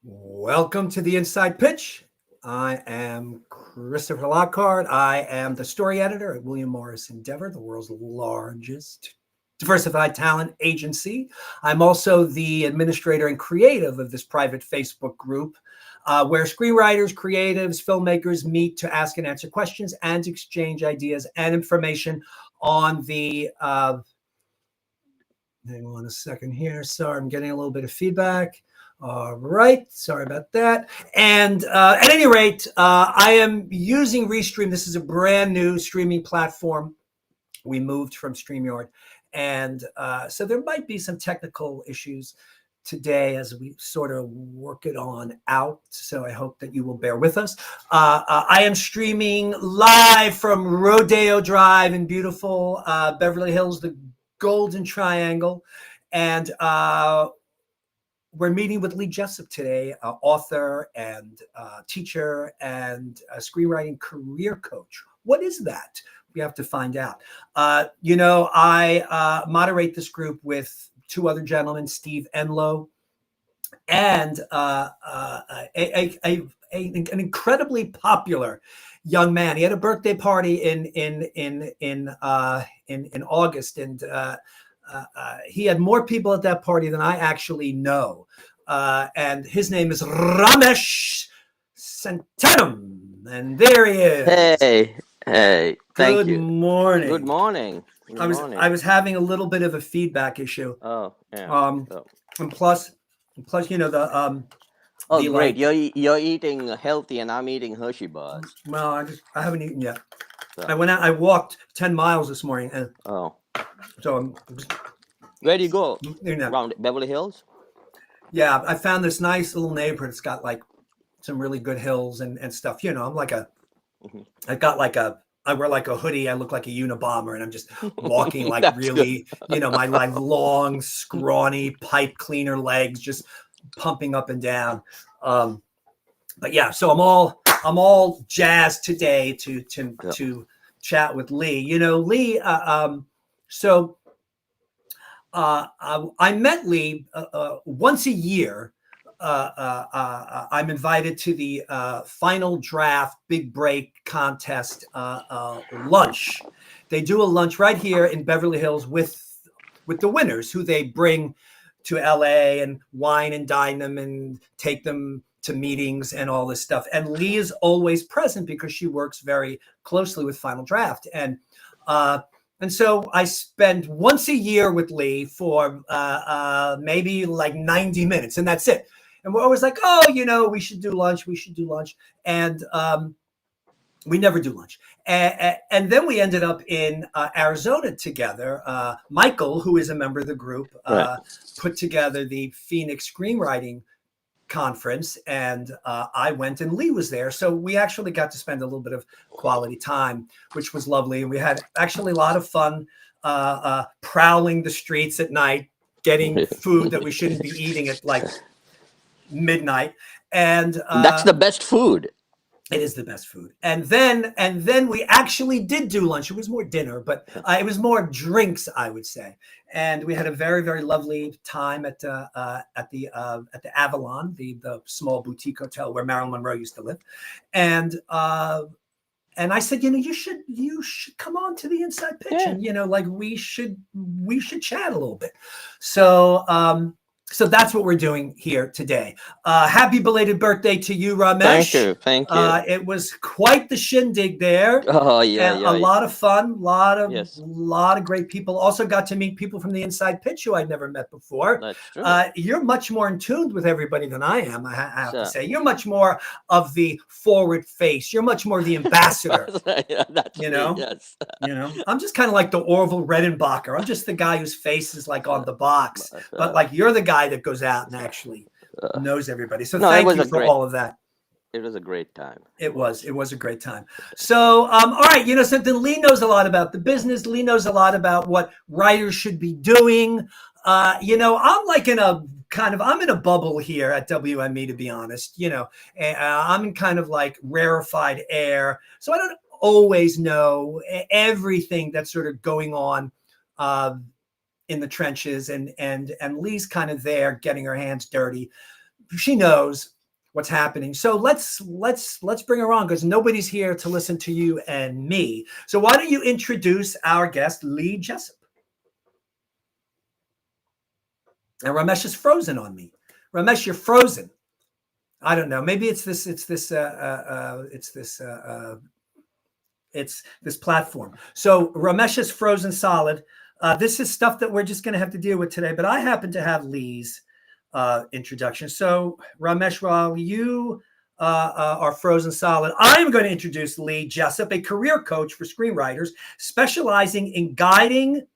Welcome to the Inside Pitch. I am Christopher Lockhart. I am the story editor at William Morris Endeavor, the world's largest diversified talent agency. I'm also the administrator and creative of this private Facebook group where screenwriters, creatives, filmmakers meet to ask and answer questions and exchange ideas and information on the hang on a second here. Sorry, I'm getting a little bit of feedback. All right. Sorry about that. And at any rate, I am using Restream. This is a brand new streaming platform. We moved from StreamYard. And so there might be some technical issues today as we sort of work it on out. So I hope that you will bear with us. I am streaming live from Rodeo Drive in beautiful Beverly Hills, the Golden Triangle. And we're meeting with LEE JESSUP today, author and teacher and a screenwriting career coach. What is that? We have to find out. I moderate this group with two other gentlemen, Steve Enlow, and an incredibly popular young man. He had a birthday party in August, and he had more people at that party than I actually know. And his name is Ramesh Santanam. And there he is. Hey, thank you. Good morning. Good morning. I was having a little bit of a feedback issue. Oh, yeah. And plus, the oh, great. You're eating healthy, and I'm eating Hershey bars. Well, I haven't eaten yet. So. I went out. I walked 10 miles this morning. And so where do you go? Around Beverly Hills? Yeah, I found this nice little neighborhood. It's got like some really good hills and stuff. You know, I'm like I wear like a hoodie. I look like a Unabomber, and I'm just walking like really, my like long, scrawny pipe cleaner legs just pumping up and down. But yeah, so I'm all jazzed today to chat with Lee. Lee. So I met Lee once a year. I'm invited to the final draft big break contest lunch. They do a lunch right here in Beverly Hills with the winners, who they bring to LA and wine and dine them and take them to meetings and all this stuff. And Lee is always present because she works very closely with Final Draft. And so I spend once a year with Lee for maybe like 90 minutes, and that's it. And we're always like, we should do lunch. And we never do lunch. And then we ended up in Arizona together. Michael, who is a member of the group, put together the Phoenix Screenwriting Conference, and I went, and Lee was there. So we actually got to spend a little bit of quality time, which was lovely. And we had actually a lot of fun prowling the streets at night, getting food that we shouldn't be eating at like midnight. And that's the best food. It is the best food. And then we actually did do lunch. It was more dinner, but it was more drinks, I would say. And we had a very, very lovely time at the Avalon, the small boutique hotel where Marilyn Monroe used to live. And I said, you should come on to the Inside Pitch, and we should chat a little bit. So that's what we're doing here today. Happy belated birthday to you, Ramesh. Thank you. It was quite the shindig there. Oh, yeah. A lot of fun, lot of great people. Also got to meet people from the Inside Pitch who I'd never met before. That's true. You're much more in tune with everybody than I am, I have to say. You're much more of the forward face. You're much more the ambassador. That's me, yes. I'm just kind of like the Orville Redenbacher. I'm just the guy whose face is like on the box. But like you're the guy that goes out and actually knows everybody. So thank you for all of that. It was a great time. It was a great time. So, all right, so then Lee knows a lot about the business. Lee knows a lot about what writers should be doing. I'm like I'm in a bubble here at WME, to be honest. I'm in kind of like rarefied air. So I don't always know everything that's sort of going on in the trenches, and Lee's kind of there getting her hands dirty. she knows what's happening. So let's bring her on, because nobody's here to listen to you and me. So why don't you introduce our guest, LEE JESSUP? And Ramesh is frozen on me. Ramesh, you're frozen. I don't know. Maybe it's this platform. So Ramesh is frozen solid. This is stuff that we're just going to have to deal with today. But I happen to have Lee's introduction. So Ramesh, while you are frozen solid, I'm going to introduce LEE JESSUP, a career coach for screenwriters, specializing in guiding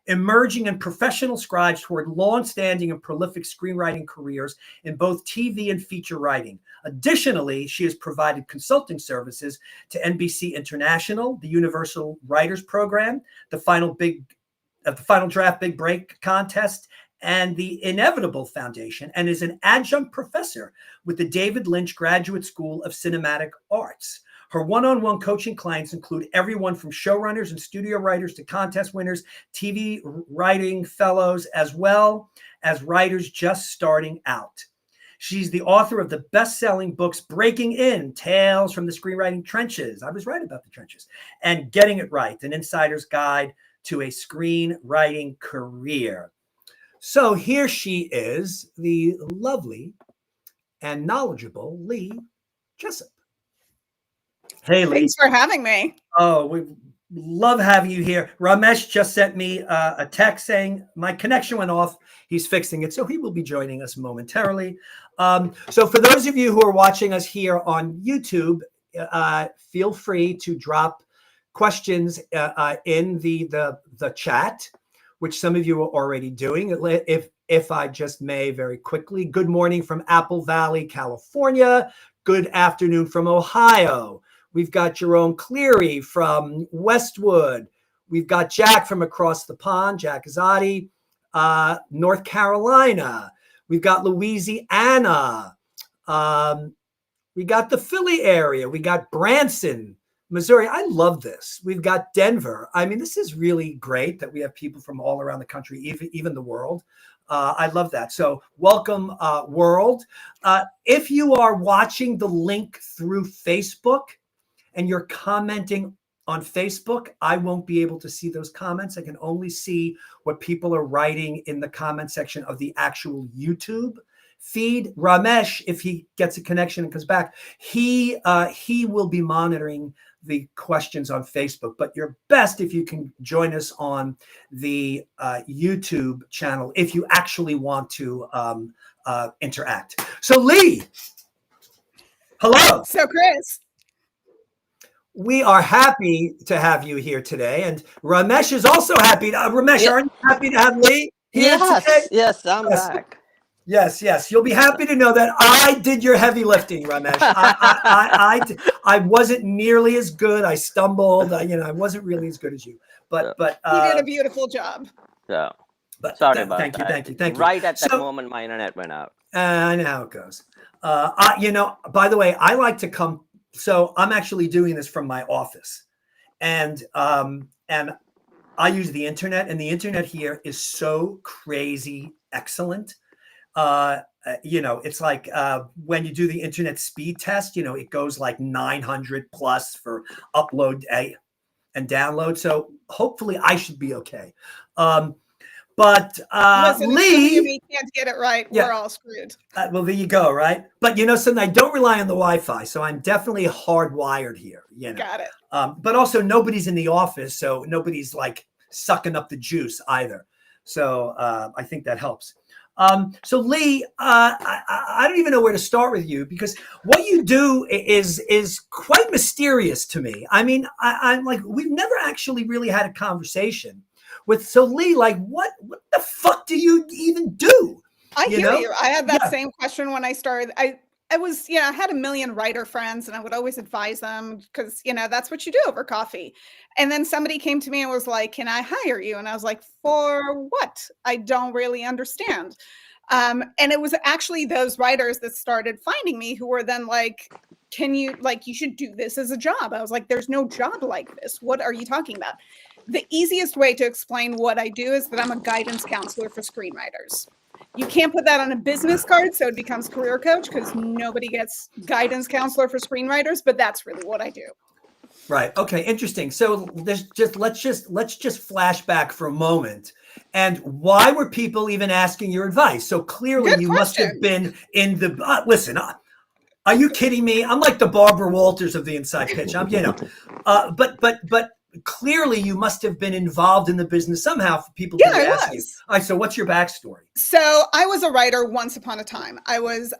emerging and professional scribes toward long-standing and prolific screenwriting careers in both TV and feature writing. Additionally, she has provided consulting services to NBC International, the Universal Writers Program, the Final Draft Big Break contest, and the Inevitable Foundation, and is an adjunct professor with the David Lynch Graduate School of Cinematic Arts. Her one-on-one coaching clients include everyone from showrunners and studio writers to contest winners, TV writing fellows, as well as writers just starting out. She's the author of the best-selling books Breaking In, Tales from the Screenwriting Trenches. I was right about the trenches. And Getting It Right, an insider's guide to a screenwriting career. So here she is, the lovely and knowledgeable LEE JESSUP. Hey, LEE. Thanks for having me. Oh, we love having you here. Ramesh just sent me a text saying my connection went off. He's fixing it, so he will be joining us momentarily. So for those of you who are watching us here on YouTube, feel free to drop questions in the chat, which some of you are already doing. If I just may very quickly, good morning from Apple Valley, California. Good afternoon from Ohio. We've got Jerome Cleary from Westwood. We've got Jack from across the pond, Jack Azadi, North Carolina. We've got Louisiana. We got the Philly area. We got Branson, Missouri. I love this. We've got Denver. I mean, this is really great that we have people from all around the country, even the world. I love that. So welcome, world. If you are watching the link through Facebook and you're commenting on Facebook, I won't be able to see those comments. I can only see what people are writing in the comment section of the actual YouTube feed. Ramesh, if he gets a connection and comes back, he will be monitoring the questions on Facebook. But you're best if you can join us on the YouTube channel if you actually want to interact. So LEE, hello. So Chris. We are happy to have you here today, and Ramesh is also happy. Ramesh, aren't you happy to have LEE here today? Yes, I'm back. Yes. You'll be happy to know that I did your heavy lifting, Ramesh. I wasn't nearly as good. I stumbled. I wasn't really as good as you. But you did a beautiful job. Yeah. But sorry about thank that. you. Thank you. Right at that moment, my internet went out. I know how it goes. By the way, I like to come. So I'm actually doing this from my office, and I use the internet, and the internet here is so crazy excellent. It's like when you do the internet speed test, it goes like 900 plus for upload and download. So hopefully I should be okay. But listen, LEE, we can't get it right. Yeah. We're all screwed. Well, there you go, right? But something, I don't rely on the Wi-Fi, so I'm definitely hardwired here. Got it. But also nobody's in the office, so nobody's like sucking up the juice either. So I think that helps. So LEE, I don't even know where to start with you, because what you do is quite mysterious to me. I mean, I'm like, we've never actually really had a conversation so LEE, like, what the fuck do you even do? I hear you. I had that same question when I started. I was, I had a million writer friends, and I would always advise them because, that's what you do over coffee. And then somebody came to me and was like, can I hire you? And I was like, for what? I don't really understand. And it was actually those writers that started finding me who were then like, you should do this as a job. I was like, there's no job like this. What are you talking about? The easiest way to explain what I do is that I'm a guidance counselor for screenwriters. You can't put that on a business card, so it becomes career coach because nobody gets guidance counselor for screenwriters, but that's really what I do. Right. Okay. Interesting. So let's just flash back for a moment. And why were people even asking your advice? So clearly Good you must have question. been in the listen. Are you kidding me? I'm like the Barbara Walters of the Inside Pitch. But clearly you must have been involved in the business somehow for people to be asking you. All right. So what's your backstory? So I was a writer once upon a time. I was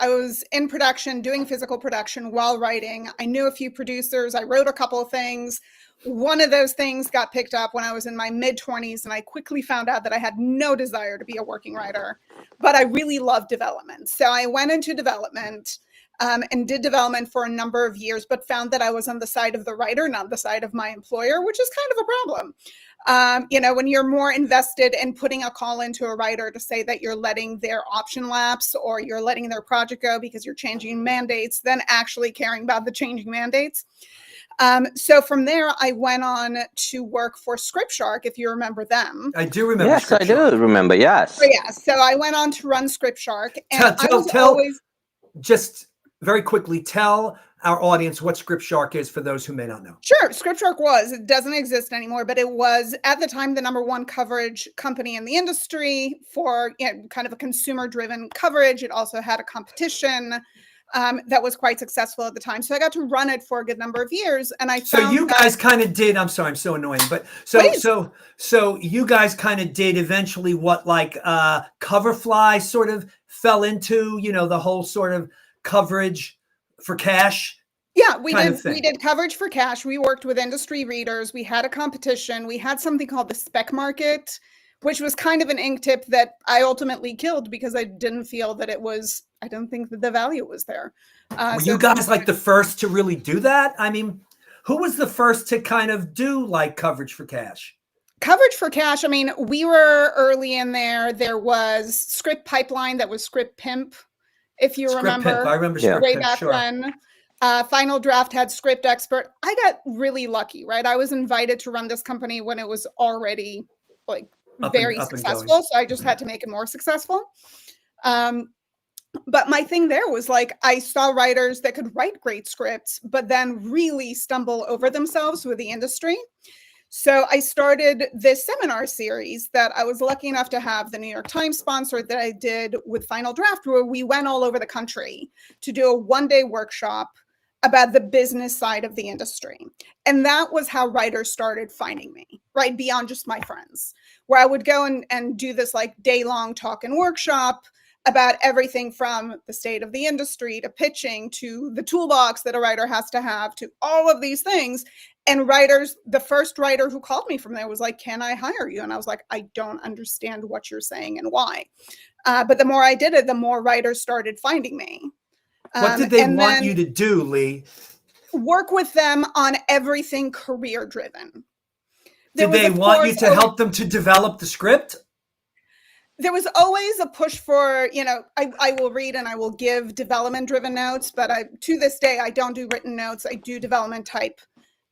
in production, doing physical production while writing. I knew a few producers. I wrote a couple of things. One of those things got picked up when I was in my mid-20s, and I quickly found out that I had no desire to be a working writer, but I really loved development. So I went into development and did development for a number of years, but found that I was on the side of the writer, not the side of my employer, which is kind of a problem. When you're more invested in putting a call into a writer to say that you're letting their option lapse or you're letting their project go because you're changing mandates than actually caring about the changing mandates. So from there, I went on to work for ScriptShark, if you remember them. I do remember. Yes, I do remember. Yes. So, yeah. So I went on to run ScriptShark, and just very quickly tell our audience what ScriptShark is for those who may not know. Sure. ScriptShark it doesn't exist anymore, but it was at the time the #1 coverage company in the industry for kind of a consumer-driven coverage. It also had a competition that was quite successful at the time. So I got to run it for a good number of years. And I found you guys kind of did, I'm sorry, I'm so annoying, but so you guys kind of did eventually what like Coverfly sort of fell into, the whole sort of coverage for cash. Yeah, we did coverage for cash. We worked with industry readers. We had a competition. We had something called the spec market, which was kind of an ink tip that I ultimately killed because I didn't feel that I don't think that the value was there. Were you guys like the first to really do that? I mean, who was the first to kind of do like coverage for cash? Coverage for cash. I mean, we were early in there. There was Script Pipeline that was Script Pimp, if you remember. Pimp. I remember Script way Pimp, back sure. when. Final Draft had Script Expert. I got really lucky, right? I was invited to run this company when it was already like very successful. So I just had to make it more successful. But my thing there was like, I saw writers that could write great scripts, but then really stumble over themselves with the industry. So I started this seminar series that I was lucky enough to have the New York Times sponsored that I did with Final Draft, where we went all over the country to do a one-day workshop about the business side of the industry. And that was how writers started finding me, right? Beyond just my friends, where I would go and do this like day-long talk and workshop about everything from the state of the industry to pitching to the toolbox that a writer has to have to all of these things. And writers, the first writer who called me from there was like, can I hire you? And I was like, I don't understand what you're saying and why. But the more I did it, the more writers started finding me. What did they want you to do, Lee? Work with them on everything career driven. Did they want you to help them to develop the script? There was always a push for, I will read and I will give development driven notes, but to this day, I don't do written notes. I do development type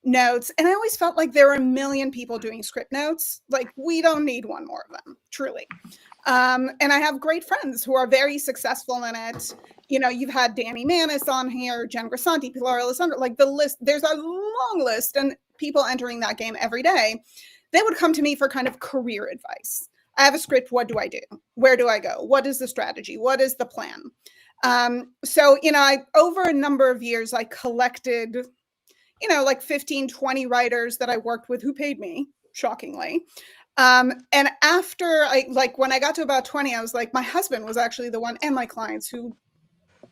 notes. And I always felt like there were a million people doing script notes. Like, we don't need one more of them, truly. And I have great friends who are very successful in it. You've had Danny Manis on here, Jen Grisanti, Pilar Alessandro, like the list, there's a long list and people entering that game every day. They would come to me for kind of career advice. I have a script. What do I do? Where do I go? What is the strategy? What is the plan? So, over a number of years, I collected, like 15, 20 writers that I worked with who paid me, shockingly. And after when I got to about 20, I was like, my husband was actually the one and my clients who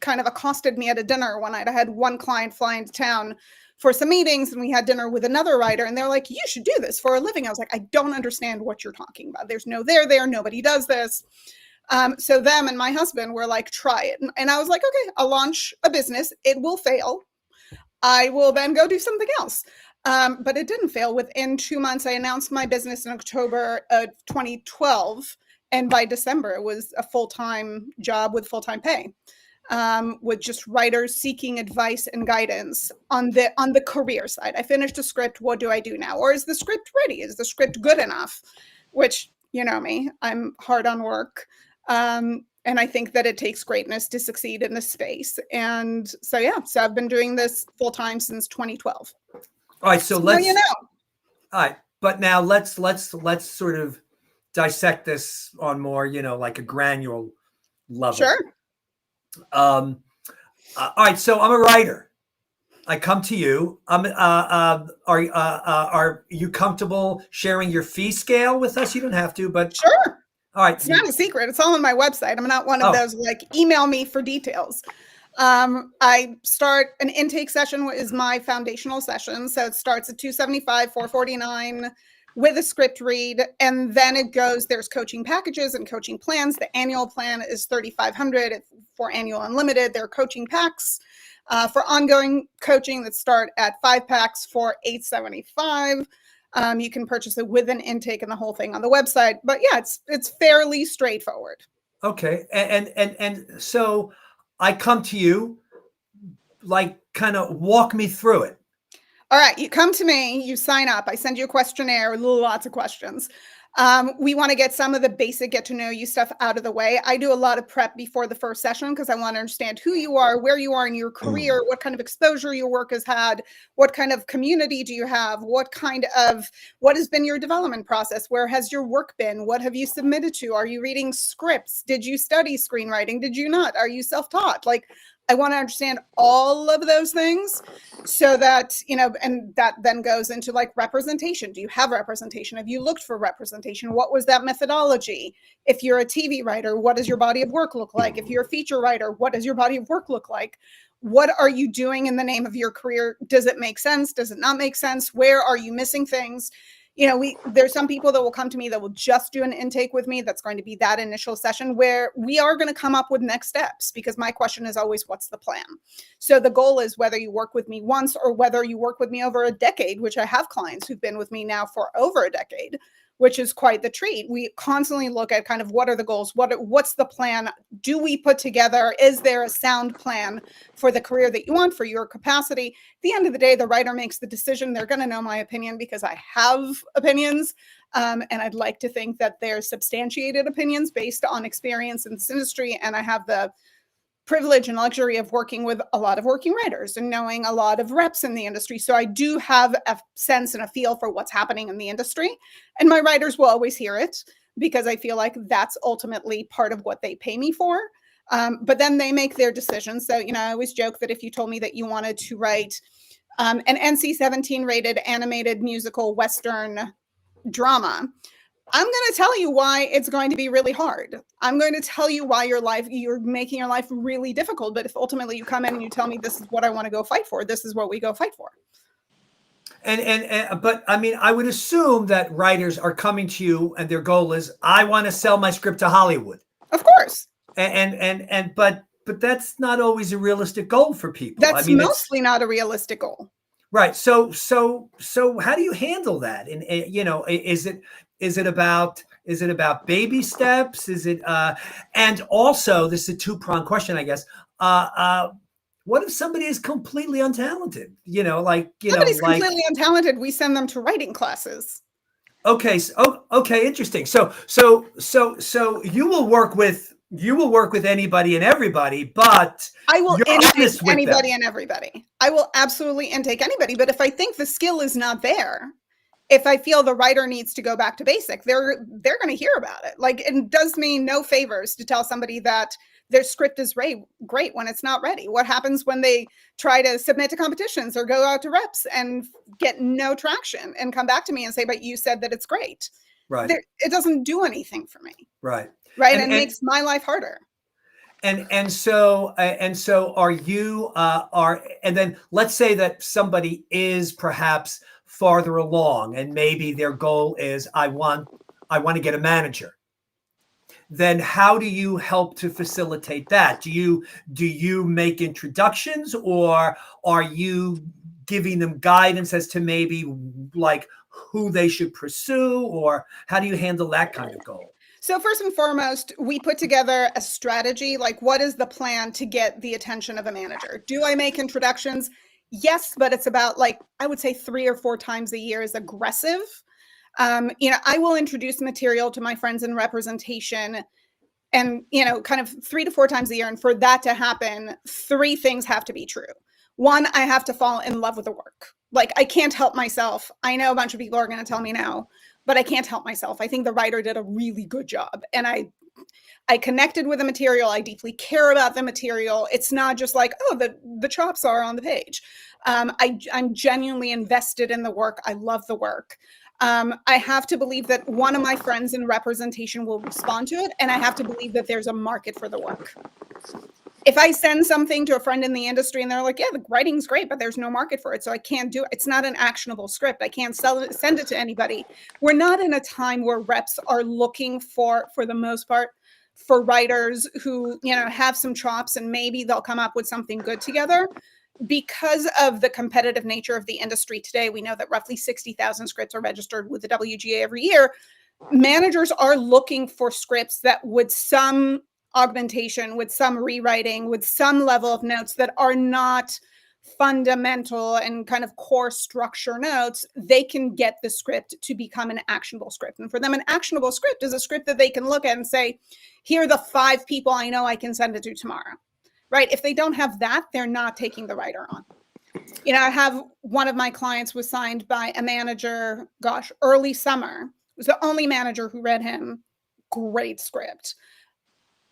kind of accosted me at a dinner one night. I had one client fly into town for some meetings and we had dinner with another writer and they're like, you should do this for a living. I was like, I don't understand what you're talking about. There's no there, nobody does this. So them and my husband were like, try it. And I was like, okay, I'll launch a business. It will fail. I will then go do something else. But it didn't fail. Within 2 months, I announced my business in October of 2012. And by December, it was a full-time job with full-time pay. With just writers seeking advice and guidance on the career side. I finished a script. What do I do now? Or is the script ready? Is the script good enough? Which, you know me, I'm hard on work. And I think that it takes greatness to succeed in this space. And so, yeah, so I've been doing this full time since 2012. All right. So So let's, you know. all right. But now let's sort of dissect this on more, like a granular level. Sure. All right. So I'm a writer. I come to you. Are you comfortable sharing your fee scale with us? You don't have to, but Sure. all right. It's not a secret. It's all on my website. I'm not one of those like email me for details. I start an intake session is my foundational session. So it starts at $275, $449 with a script read. And then it goes, there's coaching packages and coaching plans. The annual plan is $3,500 for annual unlimited. There are coaching packs for ongoing coaching that start at 5 packs for $875. You can purchase it with an intake and the whole thing on the website. But yeah, it's fairly straightforward. Okay. And so I come to you, like, kind of walk me through it. All right. You come to me, you sign up. I send you a questionnaire with lots of questions. We want to get some of the basic get to know you stuff out of the way. I do a lot of prep before the first session because I want to understand who you are, where you are in your career, what kind of exposure your work has had, what kind of community do you have, what has been your development process, where has your work been, what have you submitted to, are you reading scripts, did you study screenwriting, did you not, are you self-taught? Like, I want to understand all of those things so that, and that then goes into like representation. Do you have representation? Have you looked for representation? What was that methodology? If you're a TV writer, what does your body of work look like? If you're a feature writer, what does your body of work look like? What are you doing in the name of your career? Does it make sense? Does it not make sense? Where are you missing things? There's some people that will come to me that will just do an intake with me. That's going to be that initial session where we are going to come up with next steps, because my question is always, what's the plan? So the goal is whether you work with me once or whether you work with me over a decade, which I have clients who've been with me now for over a decade, which is quite the treat. We constantly look at kind of what are the goals? What's the plan? Do we put together? Is there a sound plan for the career that you want, for your capacity? At the end of the day, the writer makes the decision. They're going to know my opinion because I have opinions. And I'd like to think that they're substantiated opinions based on experience in this industry. And I have the privilege and luxury of working with a lot of working writers and knowing a lot of reps in the industry. So I do have a sense and a feel for what's happening in the industry. And my writers will always hear it because I feel like that's ultimately part of what they pay me for. But then they make their decisions. So, I always joke that if you told me that you wanted to write an NC-17 rated animated musical Western drama, I'm going to tell you why it's going to be really hard. I'm going to tell you why you're making your life really difficult. But if ultimately you come in and you tell me this is what I want to go fight for, this is what we go fight for. But I mean, I would assume that writers are coming to you and their goal is, I want to sell my script to Hollywood. Of course. But that's not always a realistic goal for people. That's mostly not a realistic goal. Right. So how do you handle that? And is it about baby steps? Is it and also, this is a two-pronged question, I guess. What if somebody is completely untalented? Somebody's completely untalented, we send them to writing classes. Okay. Okay. Interesting. So you will work with anybody and everybody, but I will intake anybody them. And everybody. I will absolutely intake anybody. But if I think the skill is not there, if I feel the writer needs to go back to basic, they're going to hear about it. Like, it does me no favors to tell somebody that their script is great when it's not ready. What happens when they try to submit to competitions or go out to reps and get no traction and come back to me and say, but you said that it's great. Right. It doesn't do anything for me. Right. Right. And makes my life harder. And so are you and then let's say that somebody is perhaps farther along and maybe their goal is, I want to get a manager. Then how do you help to facilitate that? Do you make introductions, or are you giving them guidance as to maybe like who they should pursue, or how do you handle that kind of goal? So first and foremost, we put together a strategy, like what is the plan to get the attention of a manager? Do I make introductions? Yes, but it's about, like, I would say 3 or 4 times a year is aggressive. I will introduce material to my friends in representation and, you know, kind of 3 to 4 times a year. And for that to happen, 3 things have to be true. 1, I have to fall in love with the work. Like, I can't help myself. I know a bunch of people are going to tell me no, but I can't help myself. I think the writer did a really good job. And I connected with the material. I deeply care about the material. It's not just like, oh, the chops are on the page. I'm genuinely invested in the work. I love the work. I have to believe that one of my friends in representation will respond to it. And I have to believe that there's a market for the work. If I send something to a friend in the industry and they're like, yeah, the writing's great, but there's no market for it, so I can't do it. It's not an actionable script. I can't send it to anybody. We're not in a time where reps are looking for the most part, for writers who, you know, have some chops and maybe they'll come up with something good together. Because of the competitive nature of the industry today, we know that roughly 60,000 scripts are registered with the WGA every year. Managers are looking for scripts that, with some augmentation, with some rewriting, with some level of notes that are not fundamental and kind of core structure notes, they can get the script to become an actionable script. And for them, an actionable script is a script that they can look at and say, here are the 5 people I know I can send it to tomorrow, right? If they don't have that, they're not taking the writer on. You know, I have one of my clients was signed by a manager, gosh, early summer. It was the only manager who read him. Great script.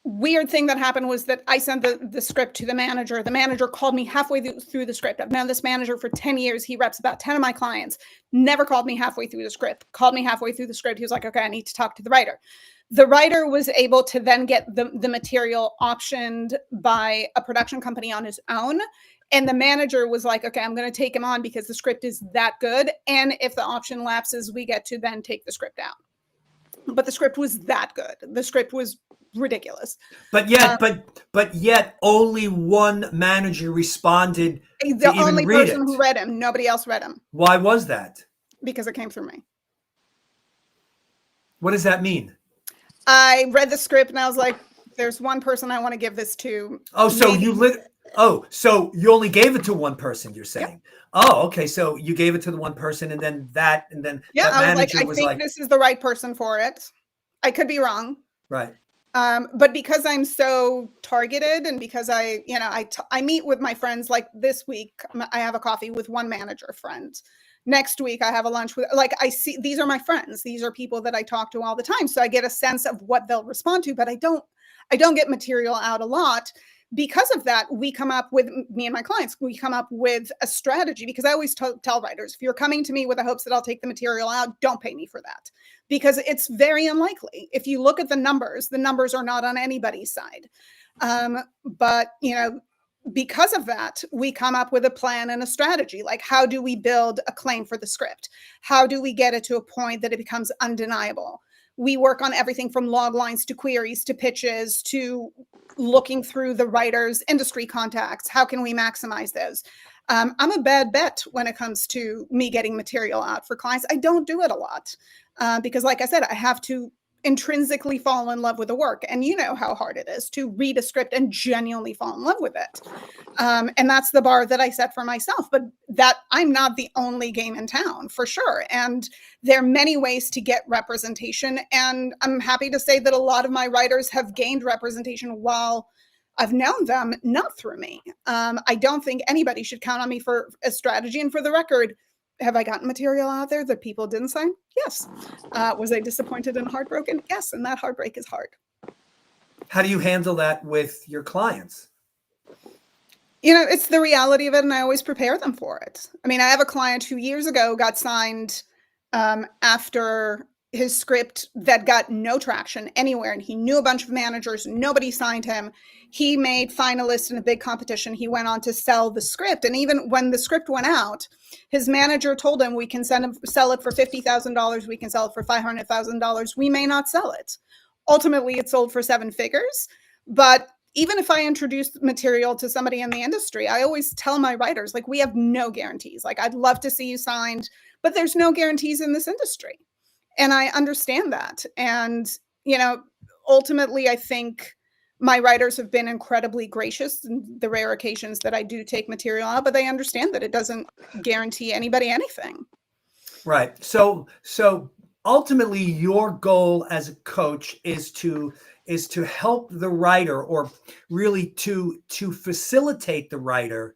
Weird thing that happened was that I sent the script to the manager. The manager called me halfway through the script. I've known this manager for 10 years. He reps about 10 of my clients. Never called me halfway through the script. Called me halfway through the script. He was like, okay, I need to talk to the writer. The writer was able to then get the material optioned by a production company on his own. And the manager was like, okay, I'm going to take him on because the script is that good. And if the option lapses, we get to then take the script out. But the script was that good. The script was ridiculous. But yet only one manager responded the only person who read him. Nobody else read him. Why was that? Because it came through me. What does that mean? I read the script and I was like, there's one person I want to give this to. Oh, so so you only gave it to one person, you're saying? Yep. Oh, okay. So you gave it to the one person and then that I was like, this is the right person for it. I could be wrong. Right. But because I'm so targeted and because I meet with my friends, like this week, I have a coffee with one manager friend. Next week, I have a lunch with, like, I see, these are my friends. These are people that I talk to all the time. So I get a sense of what they'll respond to, but I don't get material out a lot. Because of that, we come up with, me and my clients, we come up with a strategy, because I always tell writers, if you're coming to me with the hopes that I'll take the material out, don't pay me for that, because it's very unlikely. If you look at the numbers are not on anybody's side. But, you know, because of that, we come up with a plan and a strategy. Like, how do we build a claim for the script? How do we get it to a point that it becomes undeniable? We work on everything from log lines to queries to pitches to looking through the writer's industry contacts. How can we maximize those? I'm a bad bet when it comes to me getting material out for clients. I don't do it a lot because, like I said, I have to intrinsically fall in love with the work. And you know how hard it is to read a script and genuinely fall in love with it. And that's the bar that I set for myself. But that I'm not the only game in town, for sure. And there are many ways to get representation. And I'm happy to say that a lot of my writers have gained representation while I've known them, not through me. I don't think anybody should count on me for a strategy. And for the record, have I gotten material out there that people didn't sign? Yes. Was I disappointed and heartbroken? Yes. And that heartbreak is hard. How do you handle that with your clients? You know, it's the reality of it, and I always prepare them for it. I mean, I have a client who years ago got signed after his script that got no traction anywhere, and he knew a bunch of managers. Nobody signed him. He made finalist in a big competition. He went on to sell the script, and even when the script went out, his manager told him, we can sell it for $50,000. We can sell it for $500,000. We may not sell it. Ultimately, it sold for 7 figures. But even if I introduce material to somebody in the industry, I always tell my writers, like, we have no guarantees. Like, I'd love to see you signed, but there's no guarantees in this industry. And I understand that. And, you know, ultimately, I think my writers have been incredibly gracious in the rare occasions that I do take material out, but they understand that it doesn't guarantee anybody anything. Right. So ultimately your goal as a coach is to help the writer, or really to facilitate the writer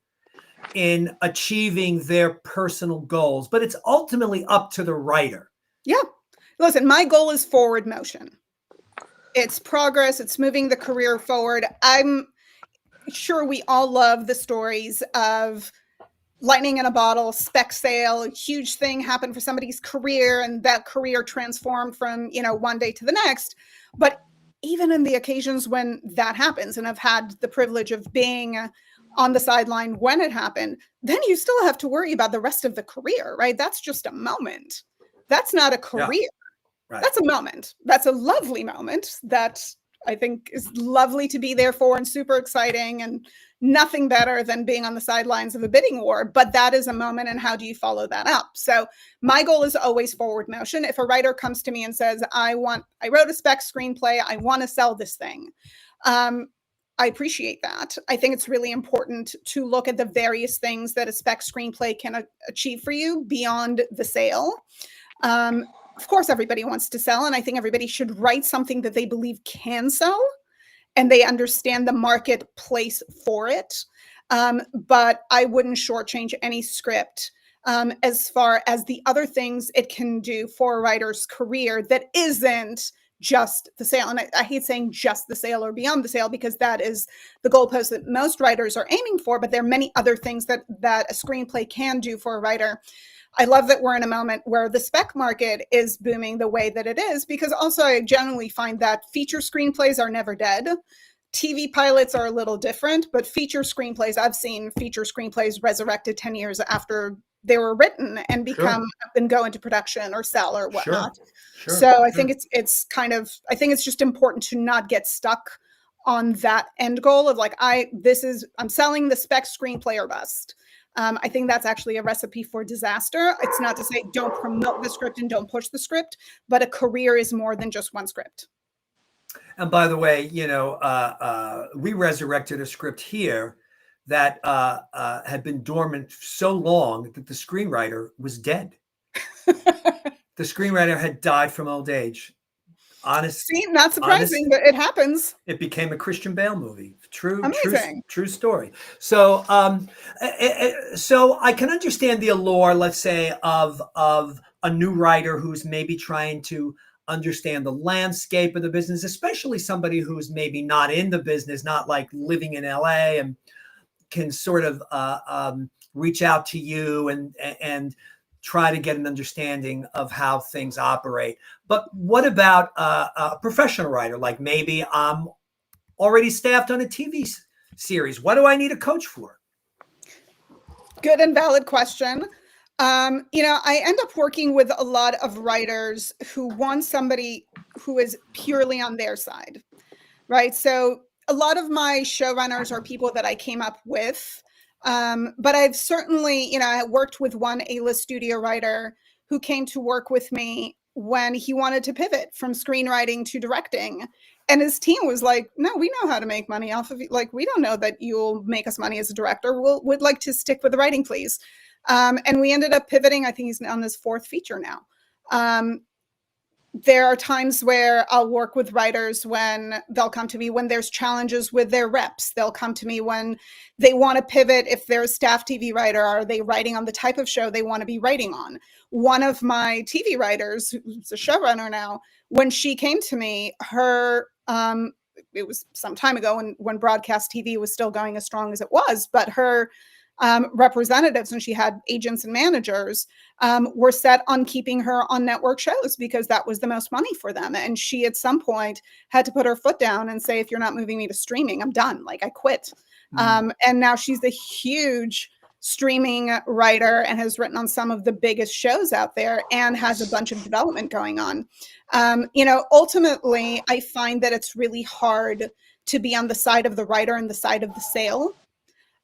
in achieving their personal goals, but it's ultimately up to the writer. Yeah. Listen, my goal is forward motion. It's progress. It's moving the career forward. I'm sure we all love the stories of lightning in a bottle, spec sale, a huge thing happened for somebody's career, and that career transformed from, one day to the next. But even in the occasions when that happens, and I've had the privilege of being on the sideline when it happened, then you still have to worry about the rest of the career, right? That's just a moment. That's not a career. Yeah, right. That's a moment. That's a lovely moment that I think is lovely to be there for and super exciting, and nothing better than being on the sidelines of a bidding war. But that is a moment, and how do you follow that up? So my goal is always forward motion. If a writer comes to me and says, I wrote a spec screenplay, I want to sell this thing. I appreciate that. I think it's really important to look at the various things that a spec screenplay can achieve for you beyond the sale. Of course, everybody wants to sell, and I think everybody should write something that they believe can sell and they understand the marketplace for it. But I wouldn't shortchange any script as far as the other things it can do for a writer's career that isn't just the sale. And I hate saying just the sale or beyond the sale, because that is the goalpost that most writers are aiming for. But there are many other things that a screenplay can do for a writer. I love that we're in a moment where the spec market is booming the way that it is, because also I generally find that feature screenplays are never dead. TV pilots are a little different, but feature screenplays, I've seen feature screenplays resurrected 10 years after they were written and become and go into production or sell or whatnot. Sure. So I think it's kind of, I think it's just important to not get stuck on that end goal of like, I'm selling the spec screenplay or bust. I think that's actually a recipe for disaster. It's not to say don't promote the script and don't push the script, but a career is more than just one script. And by the way, we resurrected a script here that had been dormant so long that the screenwriter was dead. The screenwriter had died from old age. See, not surprising, but it happens. It became a Christian Bale movie. True story. So, so I can understand the allure, let's say, of a new writer who's maybe trying to understand the landscape of the business, especially somebody who's maybe not in the business, not like living in LA, and can sort of reach out to you and try to get an understanding of how things operate. But what about a professional writer? Like maybe I'm already staffed on a TV series. What do I need a coach for? Good and valid question. I end up working with a lot of writers who want somebody who is purely on their side, right? So a lot of my showrunners are people that I came up with. But I've certainly, I worked with one A-list studio writer who came to work with me when he wanted to pivot from screenwriting to directing. And his team was like, no, we know how to make money off of you. Like, we don't know that you'll make us money as a director. We'd like to stick with the writing, please. And we ended up pivoting. I think he's on his 4th feature now. There are times where I'll work with writers when they'll come to me when there's challenges with their reps. They'll come to me when they want to pivot. If they're a staff TV writer, are they writing on the type of show they want to be writing on? One of my TV writers, who's a showrunner now, when she came to me, it was some time ago when broadcast TV was still going as strong as it was, but her representatives, and she had agents and managers, were set on keeping her on network shows because that was the most money for them. And she at some point had to put her foot down and say, if you're not moving me to streaming, I'm done. Like, I quit. And now she's a huge streaming writer and has written on some of the biggest shows out there and has a bunch of development going on. Ultimately, I find that it's really hard to be on the side of the writer and the side of the sale.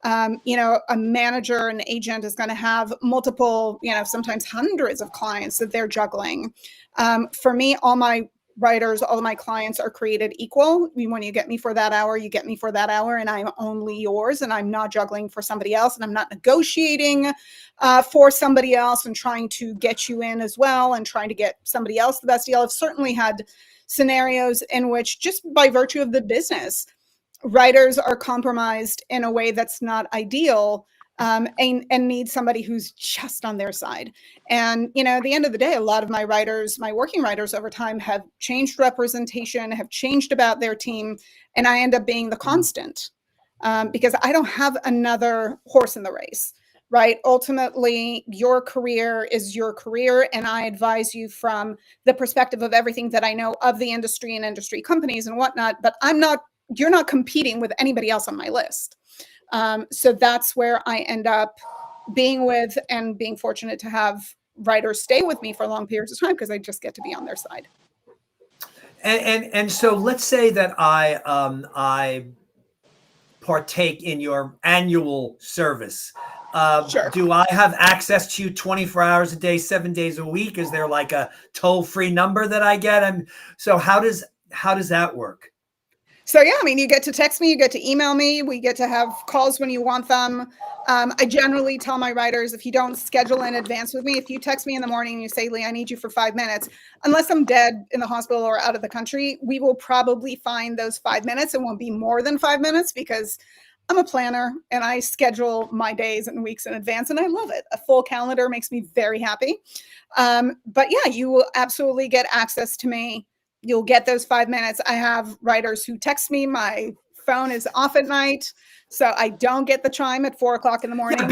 A manager, an agent is going to have multiple, sometimes hundreds of clients that they're juggling. For me, all my writers, all of my clients are created equal. When you get me for that hour, you get me for that hour, and I'm only yours, and I'm not juggling for somebody else, and I'm not negotiating for somebody else and trying to get you in as well and trying to get somebody else the best deal. I've certainly had scenarios in which, just by virtue of the business, writers are compromised in a way that's not ideal, and need somebody who's just on their side. And, at the end of the day, a lot of my writers, my working writers over time, have changed representation, have changed about their team, and I end up being the constant, because I don't have another horse in the race, right? Ultimately, your career is your career, and I advise you from the perspective of everything that I know of the industry and industry companies and whatnot, but you're not competing with anybody else on my list. So that's where I end up being with and being fortunate to have writers stay with me for long periods of time, because I just get to be on their side. And so let's say that I partake in your annual service. Sure. Do I have access to you 24 hours a day, 7 days a week? Is there like a toll-free number that I get? So how does that work? So yeah, I mean, you get to text me, you get to email me, we get to have calls when you want them. I generally tell my writers, if you don't schedule in advance with me, if you text me in the morning and you say, Lee, I need you for 5 minutes, unless I'm dead in the hospital or out of the country, we will probably find those 5 minutes. It won't be more than 5 minutes, because I'm a planner and I schedule my days and weeks in advance, and I love it. A full calendar makes me very happy. But yeah, you will absolutely get access to me. You'll get those 5 minutes. I have writers who text me. My phone is off at night, so I don't get the chime at 4 o'clock in the morning. Yeah,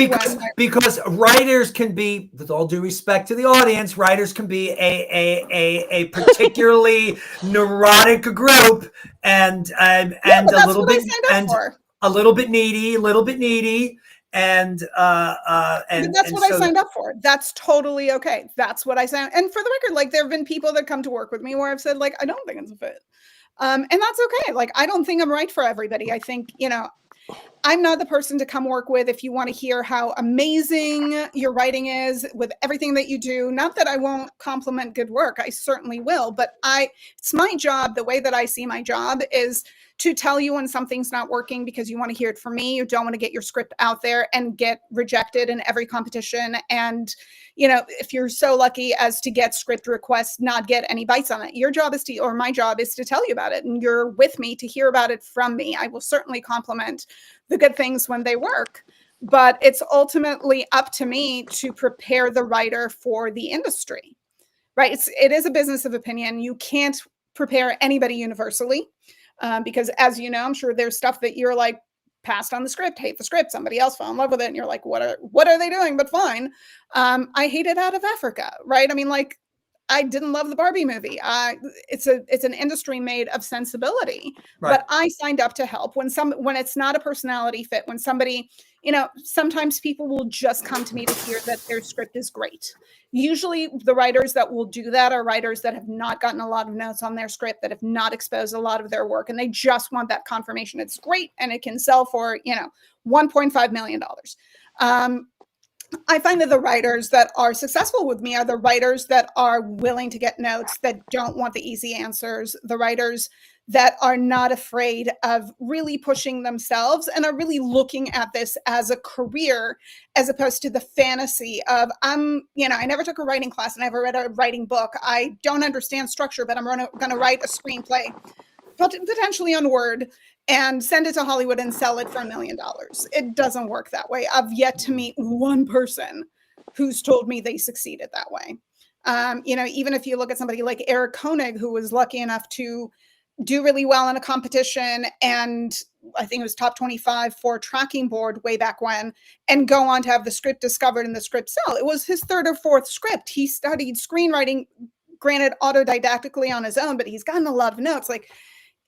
because writers can be, with all due respect to the audience, writers can be a particularly neurotic group, and a little bit needy. And that's what I signed up for. That's totally okay. That's what I signed. And for the record, like, there have been people that come to work with me where I've said, like, I don't think it's a fit. And that's okay. Like, I don't think I'm right for everybody. I think, I'm not the person to come work with if you want to hear how amazing your writing is with everything that you do. Not that I won't compliment good work. I certainly will. But it's my job. The way that I see my job is to tell you when something's not working, because you want to hear it from me. You don't want to get your script out there and get rejected in every competition. And, if you're so lucky as to get script requests, not get any bites on it. Your job is or my job is to tell you about it. And you're with me to hear about it from me. I will certainly compliment the good things when they work, but it's ultimately up to me to prepare the writer for the industry, right? It is a business of opinion. You can't prepare anybody universally, because, as you know, I'm sure there's stuff that you're like, passed on the script, hate the script, somebody else fell in love with it, and you're like, what are they doing? But fine. I hate it out of Africa, right? I mean, like, I didn't love the Barbie movie. It's an industry made of sensibility, right. But I signed up to help when it's not a personality fit, when somebody, sometimes people will just come to me to hear that their script is great. Usually the writers that will do that are writers that have not gotten a lot of notes on their script, that have not exposed a lot of their work, and they just want that confirmation it's great and it can sell for, $1.5 million. I find that the writers that are successful with me are the writers that are willing to get notes, that don't want the easy answers, the writers that are not afraid of really pushing themselves and are really looking at this as a career, as opposed to the fantasy of, I never took a writing class, I never read a writing book, I don't understand structure, but I'm going to write a screenplay, potentially on Word, and send it to Hollywood and sell it for $1 million. It doesn't work that way. I've yet to meet one person who's told me they succeeded that way. Even if you look at somebody like Eric Koenig, who was lucky enough to do really well in a competition, and I think it was top 25 for Tracking Board way back when, and go on to have the script discovered and the script sell. It was his third or fourth script. He studied screenwriting, granted autodidactically on his own, but he's gotten a lot of notes. Like,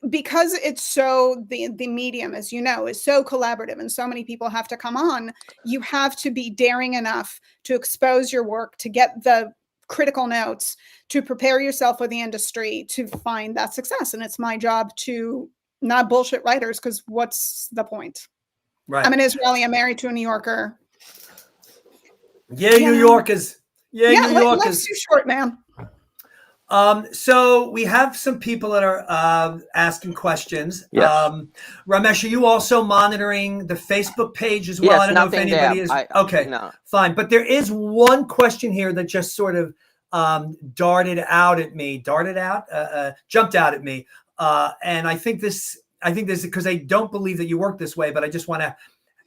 because it's so, the medium, as you know, is so collaborative and so many people have to come on, you have to be daring enough to expose your work, to get the critical notes, to prepare yourself for the industry, to find that success. And it's my job to not bullshit writers, because what's the point? Right. I'm an Israeli, I'm married to a New Yorker. Yeah, New Yorkers. Yeah, New Yorkers. Life's too short, man. So we have some people that are asking questions. Yes. Ramesh, are you also monitoring the Facebook page as well? Yes, I don't know if nothing anybody there. is. Okay, No. fine. But there is one question here that just sort of jumped out at me, and I think this is because I don't believe that you work this way, but I just want to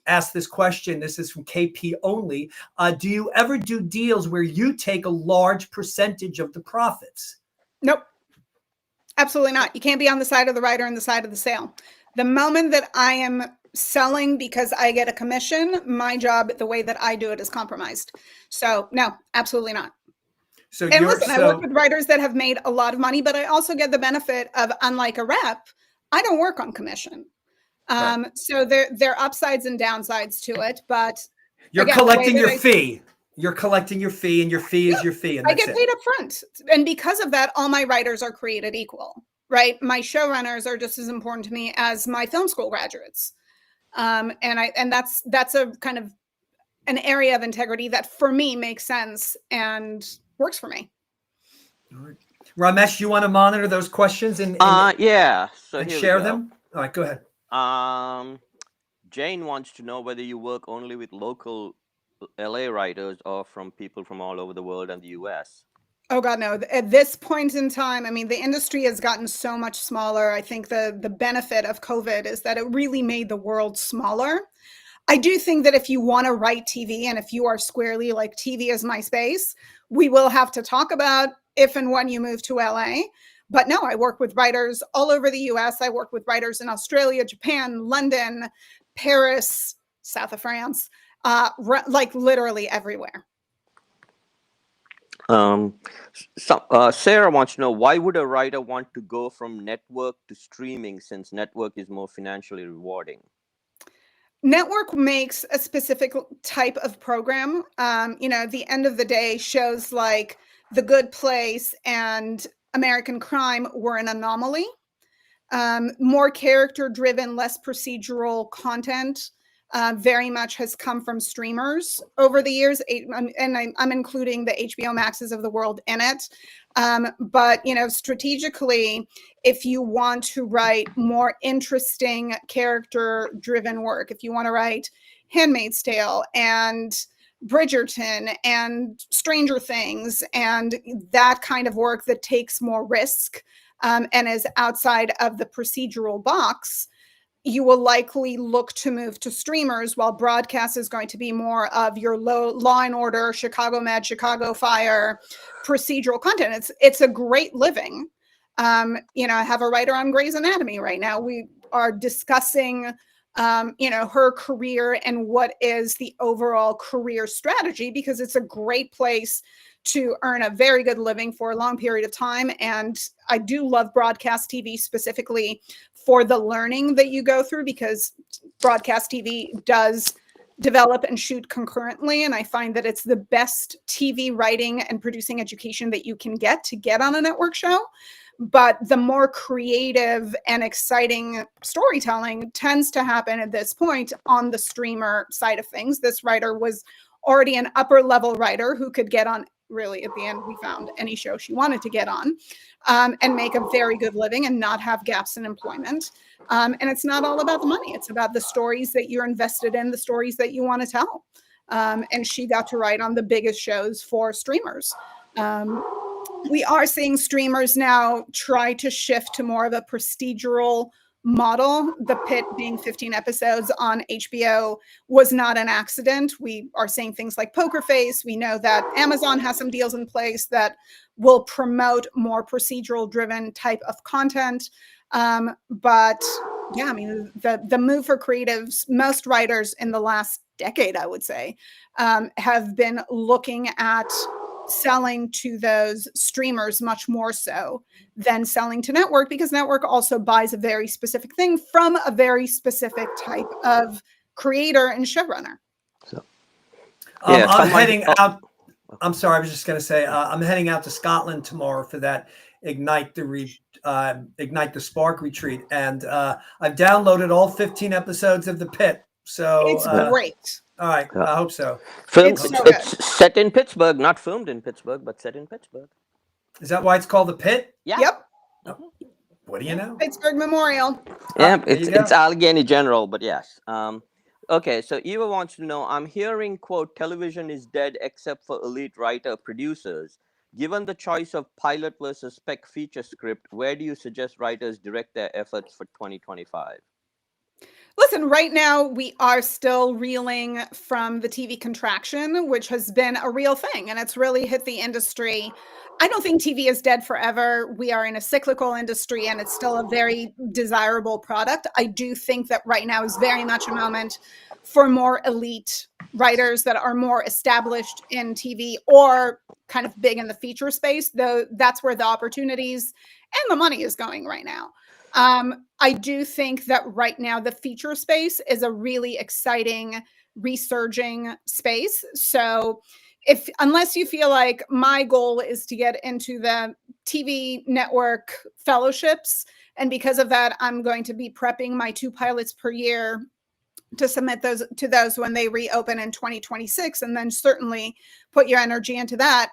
ask this question. This is from KP only. Do you ever do deals where you take a large percentage of the profits? Nope. Absolutely not. You can't be on the side of the writer and the side of the sale. The moment that I am selling because I get a commission, my job, the way that I do it, is compromised. So no, absolutely not. So and listen, I work with writers that have made a lot of money, but I also get the benefit of, unlike a rep, I don't work on commission. Right. So there are upsides and downsides to it, but you're collecting your fee. You're collecting your fee, and your fee is your fee. And I get paid up front. And because of that, all my writers are created equal, right? My showrunners are just as important to me as my film school graduates. And that's a kind of an area of integrity that for me makes sense and works for me. All right. Ramesh, you want to monitor those questions and yeah, so and share them? All right, go ahead. Jane wants to know whether you work only with local LA writers or from people from all over the world and the US. Oh God, no. At this point in time, I mean, the industry has gotten so much smaller. I think the benefit of COVID is that it really made the world smaller. I do think that if you want to write TV, and if you are squarely like TV is my space, we will have to talk about if and when you move to LA. But no, I work with writers all over the US. I work with writers in Australia, Japan, London, Paris, south of France, like literally everywhere. Sarah wants to know, why would a writer want to go from network to streaming, since network is more financially rewarding? Network makes a specific type of program. At the end of the day, shows like The Good Place and American Crime were an anomaly. More character-driven, less procedural content very much has come from streamers over the years, and I'm including the HBO Maxes of the world in it. But strategically, if you want to write more interesting character-driven work, if you want to write Handmaid's Tale and Bridgerton and Stranger Things and that kind of work that takes more risk and is outside of the procedural box, you will likely look to move to streamers, while broadcast is going to be more of your Law and Order, Chicago Med, Chicago Fire, procedural content. It's a great living. I have a writer on Grey's Anatomy right now. We are discussing, her career and what is the overall career strategy, because it's a great place to earn a very good living for a long period of time. And I do love broadcast TV specifically for the learning that you go through, because broadcast TV does develop and shoot concurrently. And I find that it's the best TV writing and producing education that you can get on a network show. But the more creative and exciting storytelling tends to happen at this point on the streamer side of things. This writer was already an upper level writer who could get on, really at the end we found, any show she wanted to get on and make a very good living and not have gaps in employment. And it's not all about the money. It's about the stories that you're invested in, the stories that you want to tell. And she got to write on the biggest shows for streamers. We are seeing streamers now try to shift to more of a procedural model. The Pit being 15 episodes on HBO was not an accident. We are seeing things like Poker Face. We know that Amazon has some deals in place that will promote more procedural driven type of content. But yeah, I mean, the move for creatives, most writers in the last decade, I would say, have been looking at selling to those streamers much more so than selling to network, because network also buys a very specific thing from a very specific type of creator and showrunner. So, yeah, I'm heading out. I'm sorry, I was just going to say I'm heading out to Scotland tomorrow for that Ignite the Spark retreat, and I've downloaded all 15 episodes of The Pit. So it's great. All right, I hope so. It's set in Pittsburgh, not filmed in Pittsburgh, but set in Pittsburgh. Is that why it's called the Pit? Yeah. Yep. What do you know? Pittsburgh Memorial. Yeah, There you it's go. Allegheny General, but yes. Okay, so Eva wants to know, I'm hearing, quote, television is dead except for elite writer producers. Given the choice of pilot versus spec feature script, where do you suggest writers direct their efforts for 2025? Listen, right now we are still reeling from the TV contraction, which has been a real thing, and it's really hit the industry. I don't think TV is dead forever. We are in a cyclical industry, and it's still a very desirable product. I do think that right now is very much a moment for more elite writers that are more established in TV or kind of big in the feature space, though that's where the opportunities and the money is going right now. I do think that right now the feature space is a really exciting, resurging space. So unless you feel like my goal is to get into the TV network fellowships, and because of that, I'm going to be prepping my 2 pilots per year to submit those when they reopen in 2026, and then certainly put your energy into that.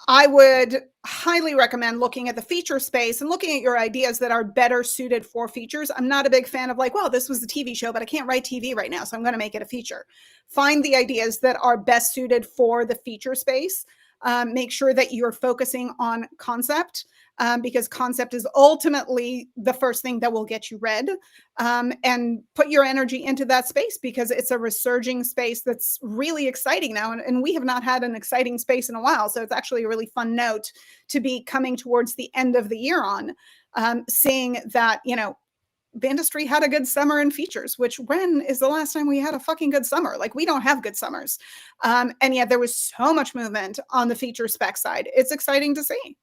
I would highly recommend looking at the feature space and looking at your ideas that are better suited for features. I'm not a big fan of like, well, this was the TV show, but I can't write TV right now, so I'm going to make it a feature. Find the ideas that are best suited for the feature space. Make sure that you're focusing on concept, because concept is ultimately the first thing that will get you read, and put your energy into that space because it's a resurging space that's really exciting now. And we have not had an exciting space in a while. So it's actually a really fun note to be coming towards the end of the year on, seeing that, the industry had a good summer in features, which when is the last time we had a fucking good summer? Like, we don't have good summers. And yet there was so much movement on the feature spec side. It's exciting to see.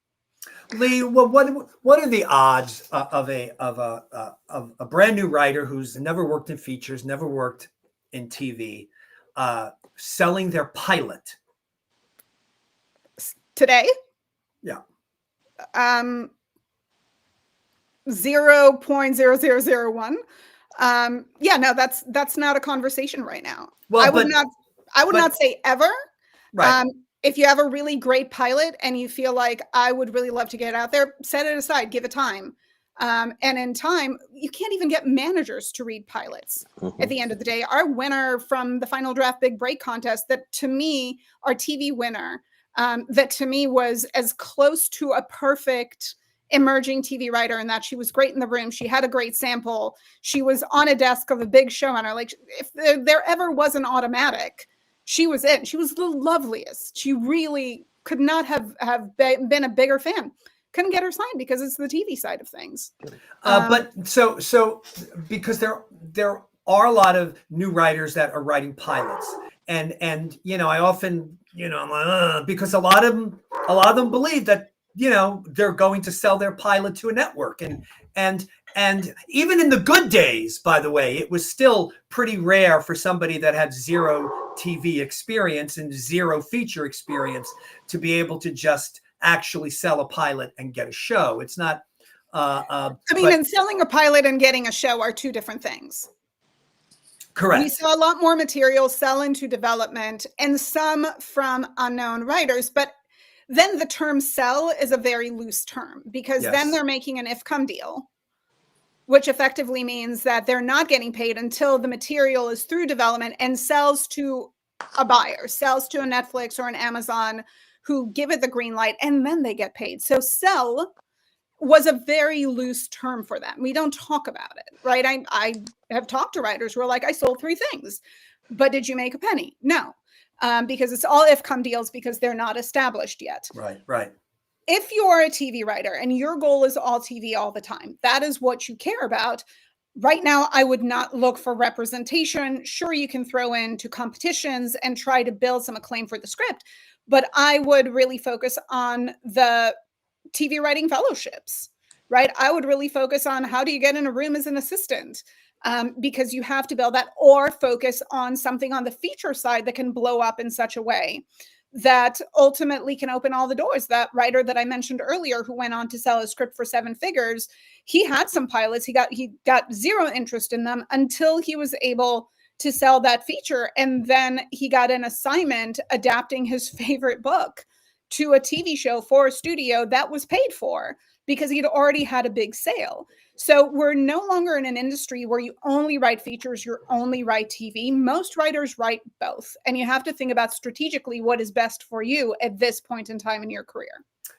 Lee, what are the odds of a brand new writer who's never worked in features, never worked in TV, selling their pilot today? Yeah. 0.0001. Yeah, no, that's not a conversation right now. Well, I would not say ever. Right. If you have a really great pilot and you feel like I would really love to get out there, set it aside, give it time. And in time, you can't even get managers to read pilots. At the end of the day, our winner from the Final Draft Big Break contest, that to me, our TV winner, that to me was as close to a perfect emerging TV writer in that she was great in the room. She had a great sample. She was on a desk of a big showrunner. Like, if there ever was an automatic, she was it. She was the loveliest. She really could not have been a bigger fan. Couldn't get her signed because it's the TV side of things. But so because there are a lot of new writers that are writing pilots, and I often I'm like, because a lot of them believe that they're going to sell their pilot to a network, and even in the good days, by the way, it was still pretty rare for somebody that had zero TV experience and zero feature experience to be able to just actually sell a pilot and get a show. It's not. And selling a pilot and getting a show are two different things. Correct. We saw a lot more material sell into development and some from unknown writers, but then the term sell is a very loose term because then they're making an if-come deal, which effectively means that they're not getting paid until the material is through development and sells to a buyer, sells to a Netflix or an Amazon who give it the green light, and then they get paid. So sell was a very loose term for them. We don't talk about it, right? I have talked to writers who are like, I sold 3 things, but did you make a penny? No. Because it's all if-come deals because they're not established yet. Right. If you're a TV writer and your goal is all TV all the time, that is what you care about. Right now, I would not look for representation. Sure, you can throw into competitions and try to build some acclaim for the script, but I would really focus on the TV writing fellowships, right? I would really focus on how do you get in a room as an assistant, because you have to build that, or focus on something on the feature side that can blow up in such a way that ultimately can open all the doors. That writer that I mentioned earlier who went on to sell a script for 7 figures, he had some pilots. He got zero interest in them until he was able to sell that feature. And then he got an assignment adapting his favorite book to a TV show for a studio that was paid for because he'd already had a big sale. So we're no longer in an industry where you only write features, you only write TV. Most writers write both. And you have to think about strategically what is best for you at this point in time in your career.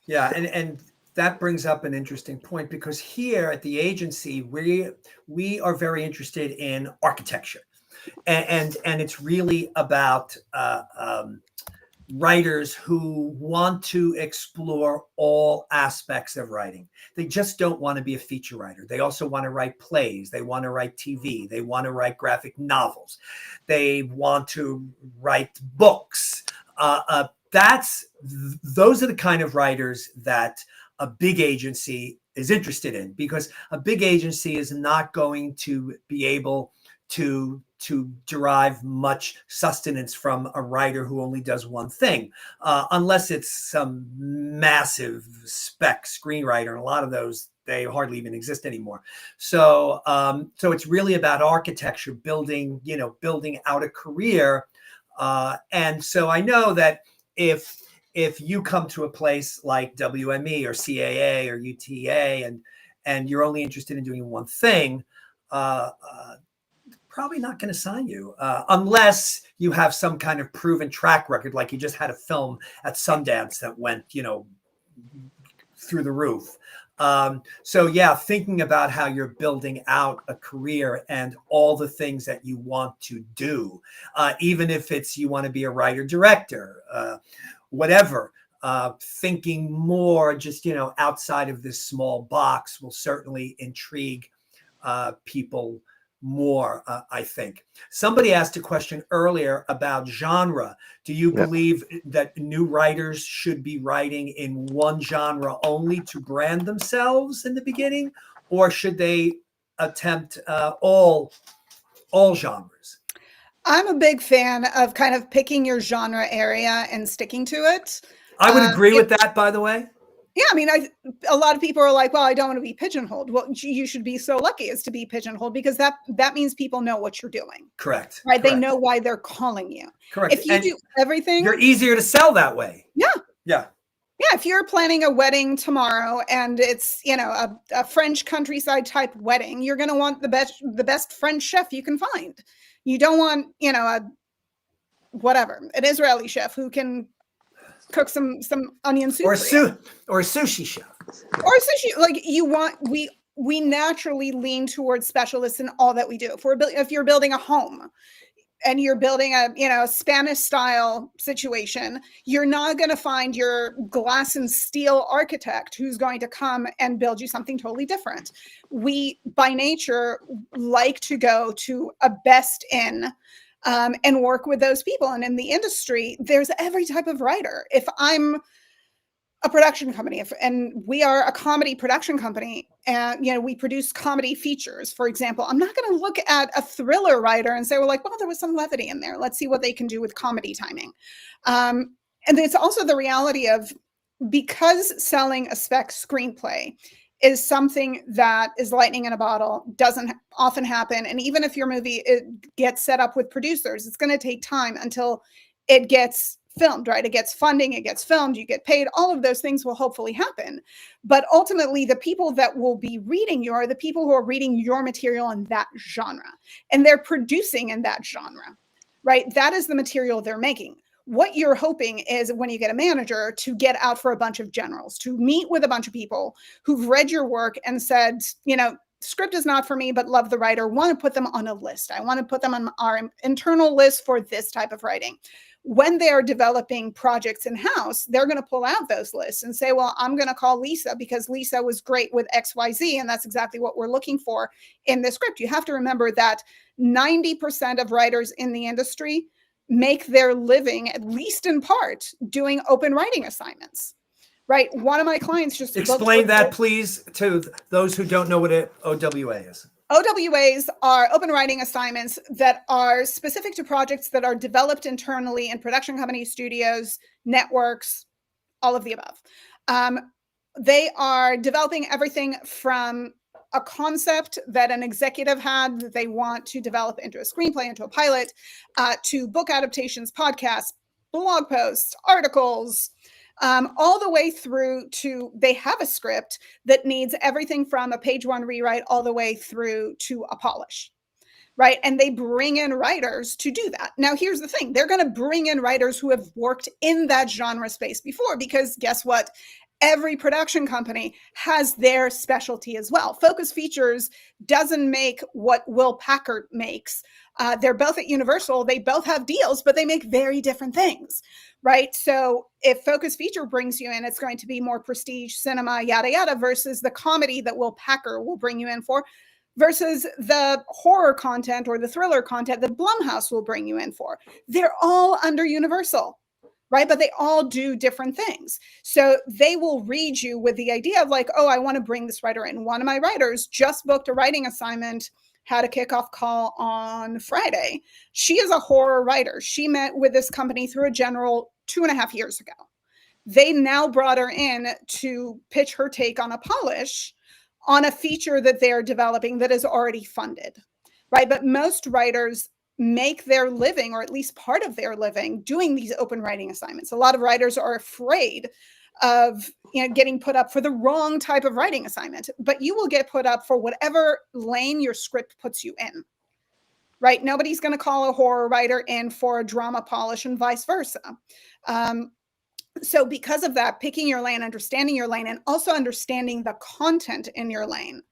Yeah, and that brings up an interesting point, because here at the agency, we are very interested in architecture. And it's really about writers who want to explore all aspects of writing. They just don't want to be a feature writer. They also want to write plays. They want to write TV. They want to write graphic novels. They want to write books. Those are the kind of writers that a big agency is interested in, because a big agency is not going to be able to derive much sustenance from a writer who only does one thing, unless it's some massive spec screenwriter. And a lot of those, they hardly even exist anymore. So it's really about architecture, building out a career. And so I know that if you come to a place like WME or CAA or UTA and you're only interested in doing one thing, probably not going to sign you unless you have some kind of proven track record, like you just had a film at Sundance that went, through the roof. So yeah, thinking about how you're building out a career and all the things that you want to do, even if it's you want to be a writer director, whatever, thinking more just outside of this small box will certainly intrigue people more, I think. Somebody asked a question earlier about genre. Do you believe that new writers should be writing in one genre only to brand themselves in the beginning, or should they attempt all genres? I'm a big fan of kind of picking your genre area and sticking to it. I would agree with that, by the way. Yeah, I mean, a lot of people are like, well, I don't want to be pigeonholed. Well, you should be so lucky as to be pigeonholed, because that means people know what you're doing. Correct. Right? Correct. They know why they're calling you. Correct. If you do everything, you're easier to sell that way. Yeah. Yeah. Yeah, if you're planning a wedding tomorrow and it's, a French countryside type wedding, you're going to want the best French chef you can find. You don't want, an Israeli chef who can cook some onion soup, or a sushi chef, or a sushi. Like we naturally lean towards specialists in all that we do. If you're building a home and you're building a Spanish style situation, you're not going to find your glass and steel architect who's going to come and build you something totally different. We by nature like to go to a best in and work with those people. And in the industry, there's every type of writer. If I'm a production company, and we are a comedy production company, and we produce comedy features, for example, I'm not going to look at a thriller writer and say, well, there was some levity in there. Let's see what they can do with comedy timing. And it's also the reality of, because selling a spec screenplay is something that is lightning in a bottle, doesn't often happen. And even if your movie gets set up with producers, it's going to take time until it gets filmed, right? It gets funding, it gets filmed, you get paid. All of those things will hopefully happen. But ultimately, the people that will be reading you are the people who are reading your material in that genre. And they're producing in that genre, right? That is the material they're making. What you're hoping is, when you get a manager, to get out for a bunch of generals, to meet with a bunch of people who've read your work and said, script is not for me, but love the writer, want to put them on a list. I want to put them on our internal list for this type of writing. When they are developing projects in-house, they're going to pull out those lists and say, well, I'm going to call Lisa because Lisa was great with XYZ, and that's exactly what we're looking for in the script. You have to remember that 90% of writers in the industry make their living, at least in part, doing open writing assignments, right? One of my clients just explain that, please, to those who don't know what an OWA is. OWAs are open writing assignments that are specific to projects that are developed internally in production companies, studios, networks, all of the above. They are developing everything from a concept that an executive had that they want to develop into a screenplay, into a pilot, to book adaptations, podcasts, blog posts, articles, all the way through to they have a script that needs everything from a page one rewrite all the way through to a polish. Right. And they bring in writers to do that. Now, here's the thing. They're going to bring in writers who have worked in that genre space before, because guess what? Every production company has their specialty as well. Focus Features doesn't make what Will Packard makes. They're both at Universal. They both have deals, but they make very different things, right? So if Focus Feature brings you in, it's going to be more prestige cinema, yada, yada, versus the comedy that Will Packard will bring you in for, versus the horror content or the thriller content that Blumhouse will bring you in for. They're all under Universal, right? But they all do different things. So they will read you with the idea of like, oh, I want to bring this writer in. One of my writers just booked a writing assignment, had a kickoff call on Friday. She is a horror writer. She met with this company through a general 2.5 years ago. They now brought her in to pitch her take on a polish on a feature that they're developing that is already funded, right? But most writers make their living, or at least part of their living, doing these open writing assignments. A lot of writers are afraid of getting put up for the wrong type of writing assignment, but you will get put up for whatever lane your script puts you in, right? Nobody's going to call a horror writer in for a drama polish and vice versa. So because of that, picking your lane, understanding your lane, and also understanding the content in your lane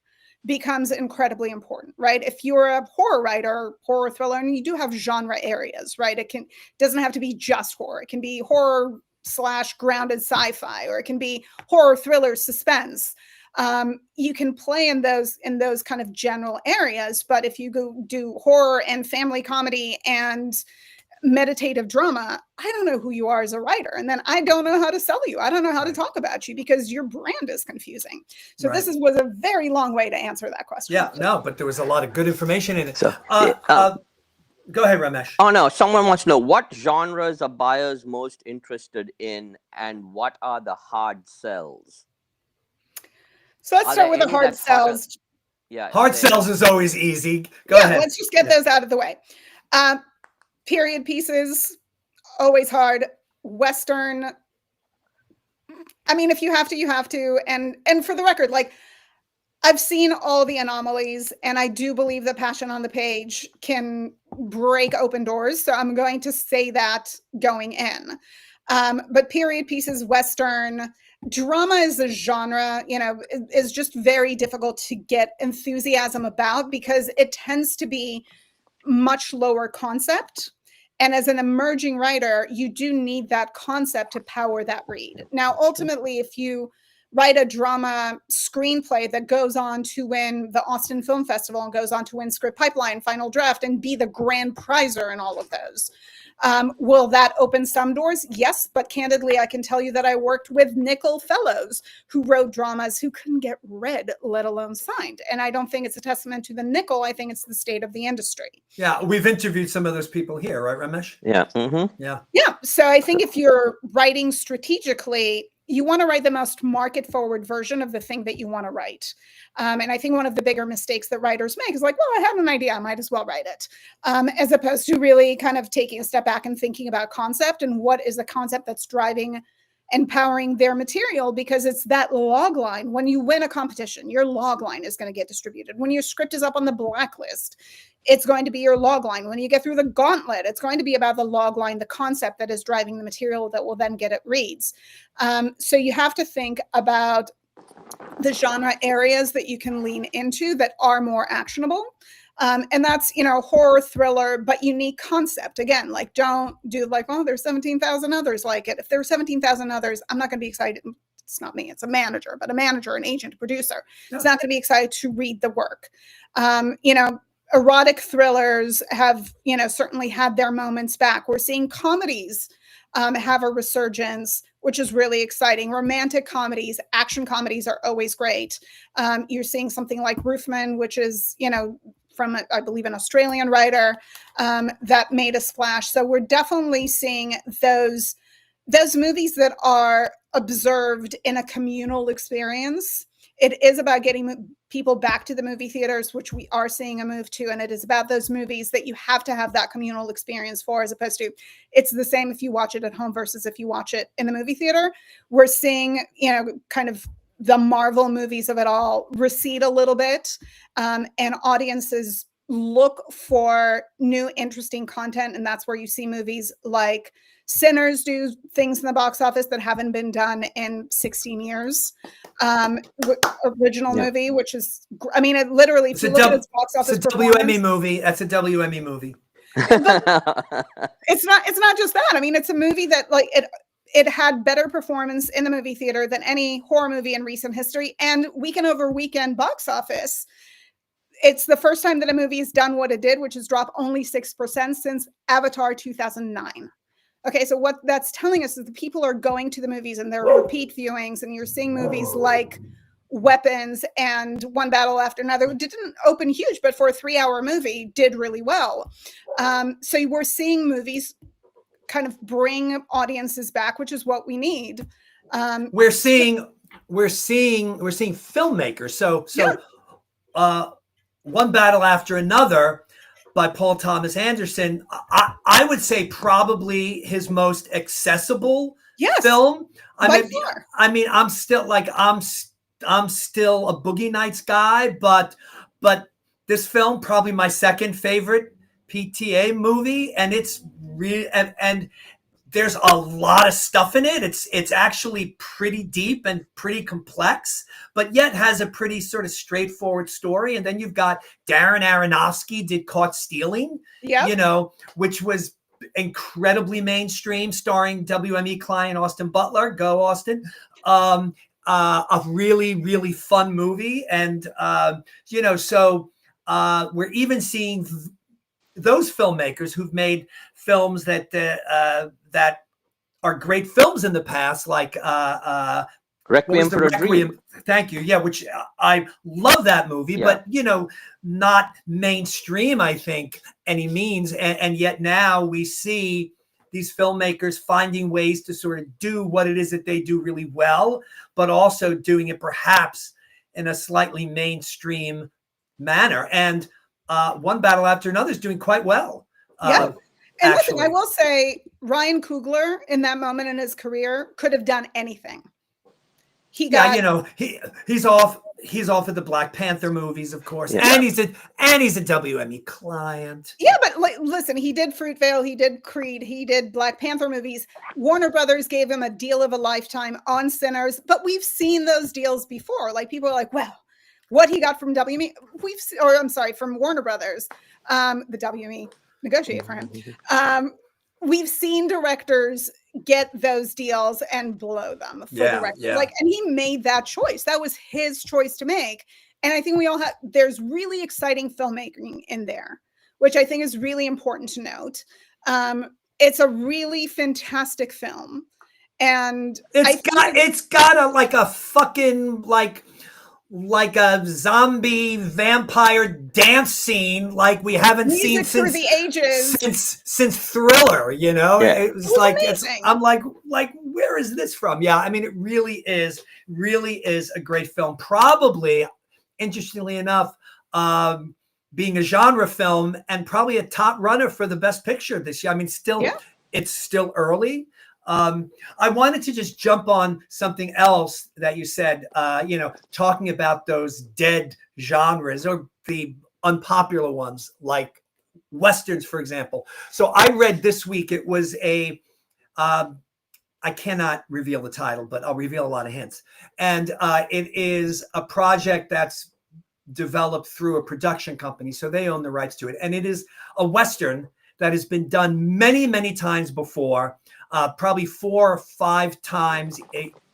becomes incredibly important, right? If you're a horror writer, horror thriller, and you do have genre areas, right? It doesn't have to be just horror. It can be horror / grounded sci-fi, or it can be horror thriller suspense. You can play in those kind of general areas, but if you go do horror and family comedy and meditative drama, I don't know who you are as a writer. And then I don't know how to sell you. I don't know how to talk about you because your brand is confusing. So this was a very long way to answer that question. Yeah, no, but there was a lot of good information in it. So, go ahead, Ramesh. Oh, no. Someone wants to know, what genres are buyers most interested in, and what are the hard sells? So let's start with the hard sells. Hard sells is always easy. Go ahead. Let's just get those out of the way. Period pieces, always hard. Western, I mean, if you have to, you have to. And for the record, like, I've seen all the anomalies, and I do believe that passion on the page can break open doors. So I'm going to say that going in. But period pieces, Western, drama is a genre, is just very difficult to get enthusiasm about because it tends to be much lower concept. And as an emerging writer, you do need that concept to power that read. Now, ultimately, if you write a drama screenplay that goes on to win the Austin Film Festival and goes on to win Script Pipeline, Final Draft, and be the grand prizer in all of those, will that open some doors? Yes, but candidly, I can tell you that I worked with Nickel Fellows who wrote dramas who couldn't get read, let alone signed. And I don't think it's a testament to the Nickel. I think it's the state of the industry. Yeah, we've interviewed some of those people here, right, Ramesh? Yeah. Mm-hmm. Yeah. So I think if you're writing strategically, you want to write the most market forward version of the thing that you want to write. And I think one of the bigger mistakes that writers make is like, well, I had an idea, I might as well write it. As opposed to really kind of taking a step back and thinking about concept and what is the concept that's driving and powering their material, because it's that log line. When you win a competition, your log line is going to get distributed. When your script is up on the blacklist, it's going to be your log line. When you get through the gauntlet, it's going to be about the log line, the concept that is driving the material that will then get it reads. So you have to think about the genre areas that you can lean into that are more actionable. And that's, horror, thriller, but unique concept. Again, like, don't do like, oh, there's 17,000 others like it. If there were 17,000 others, I'm not going to be excited. It's not me, it's a manager, but a manager, an agent, a producer. It's not going to be excited to read the work. Erotic thrillers have, certainly had their moments back. We're seeing comedies have a resurgence, which is really exciting. Romantic comedies, action comedies are always great. You're seeing something like Roofman, which is, from, I believe, an Australian writer that made a splash. So we're definitely seeing those movies that are observed in a communal experience It is about getting people back to the movie theaters, which we are seeing a move to. And it is about those movies that you have to have that communal experience for, as opposed to it's the same if you watch it at home versus if you watch it in the movie theater. We're seeing, kind of the Marvel movies of it all recede a little bit, and audiences look for new, interesting content. And that's where you see movies like Sinners do things in the box office that haven't been done in 16 years. Original movie, which is, I mean, it literally, if you look at its box office, it's a WME movie. That's a WME movie. It's not just that. I mean, it's a movie that like it had better performance in the movie theater than any horror movie in recent history, and weekend over weekend box office. It's the first time that a movie has done what it did, which is drop only 6% since Avatar 2009. Okay, so what that's telling us is that people are going to the movies and they're repeat viewings, and you're seeing movies like Weapons and One Battle After Another. It didn't open huge, but for a 3-hour movie, did really well. So we're seeing movies kind of bring audiences back, which is what we need. We're seeing filmmakers. So One Battle After Another by Paul Thomas Anderson, I would say probably his most accessible film. I mean, I'm still a Boogie Nights guy, but this film probably my second favorite PTA movie, and it's really and there's a lot of stuff in it. It's actually pretty deep and pretty complex, but yet has a pretty sort of straightforward story. And then you've got Darren Aronofsky did Caught Stealing, which was incredibly mainstream, starring WME client Austin Butler. Go Austin. A really, really fun movie. And, so we're even seeing those filmmakers who've made films that are great films in the past, like Requiem for a Dream. Thank you. Yeah, which I love that movie, but not mainstream, I think, any means. And yet now we see these filmmakers finding ways to sort of do what it is that they do really well, but also doing it perhaps in a slightly mainstream manner. And One Battle After Another is doing quite well. And listen, I will say Ryan Coogler in that moment in his career could have done anything. He got, he's off at the Black Panther movies, of course, and he's a WME client. Yeah, but listen, he did Fruitvale, he did Creed, he did Black Panther movies. Warner Brothers gave him a deal of a lifetime on Sinners, but we've seen those deals before. Like people are like, well, what he got from WME, from Warner Brothers, the WME negotiate for him. We've seen directors get those deals and blow them for the record. And he made that choice. That was his choice to make. And I think there's really exciting filmmaking in there, which I think is really important to note. It's a really fantastic film. And it's got a fucking like a zombie vampire dance scene like we haven't seen since the ages since Thriller, It was like I'm like where is this from? I mean, it really is a great film, probably, interestingly enough, being a genre film and probably a top runner for the Best Picture this year. I mean, it's still early. I wanted to just jump on something else that you said, talking about those dead genres or the unpopular ones like Westerns, for example. So I read this week, it was I cannot reveal the title, but I'll reveal a lot of hints. And it is a project that's developed through a production company. So they own the rights to it. And it is a Western that has been done many, many times before. Probably 4 or 5 times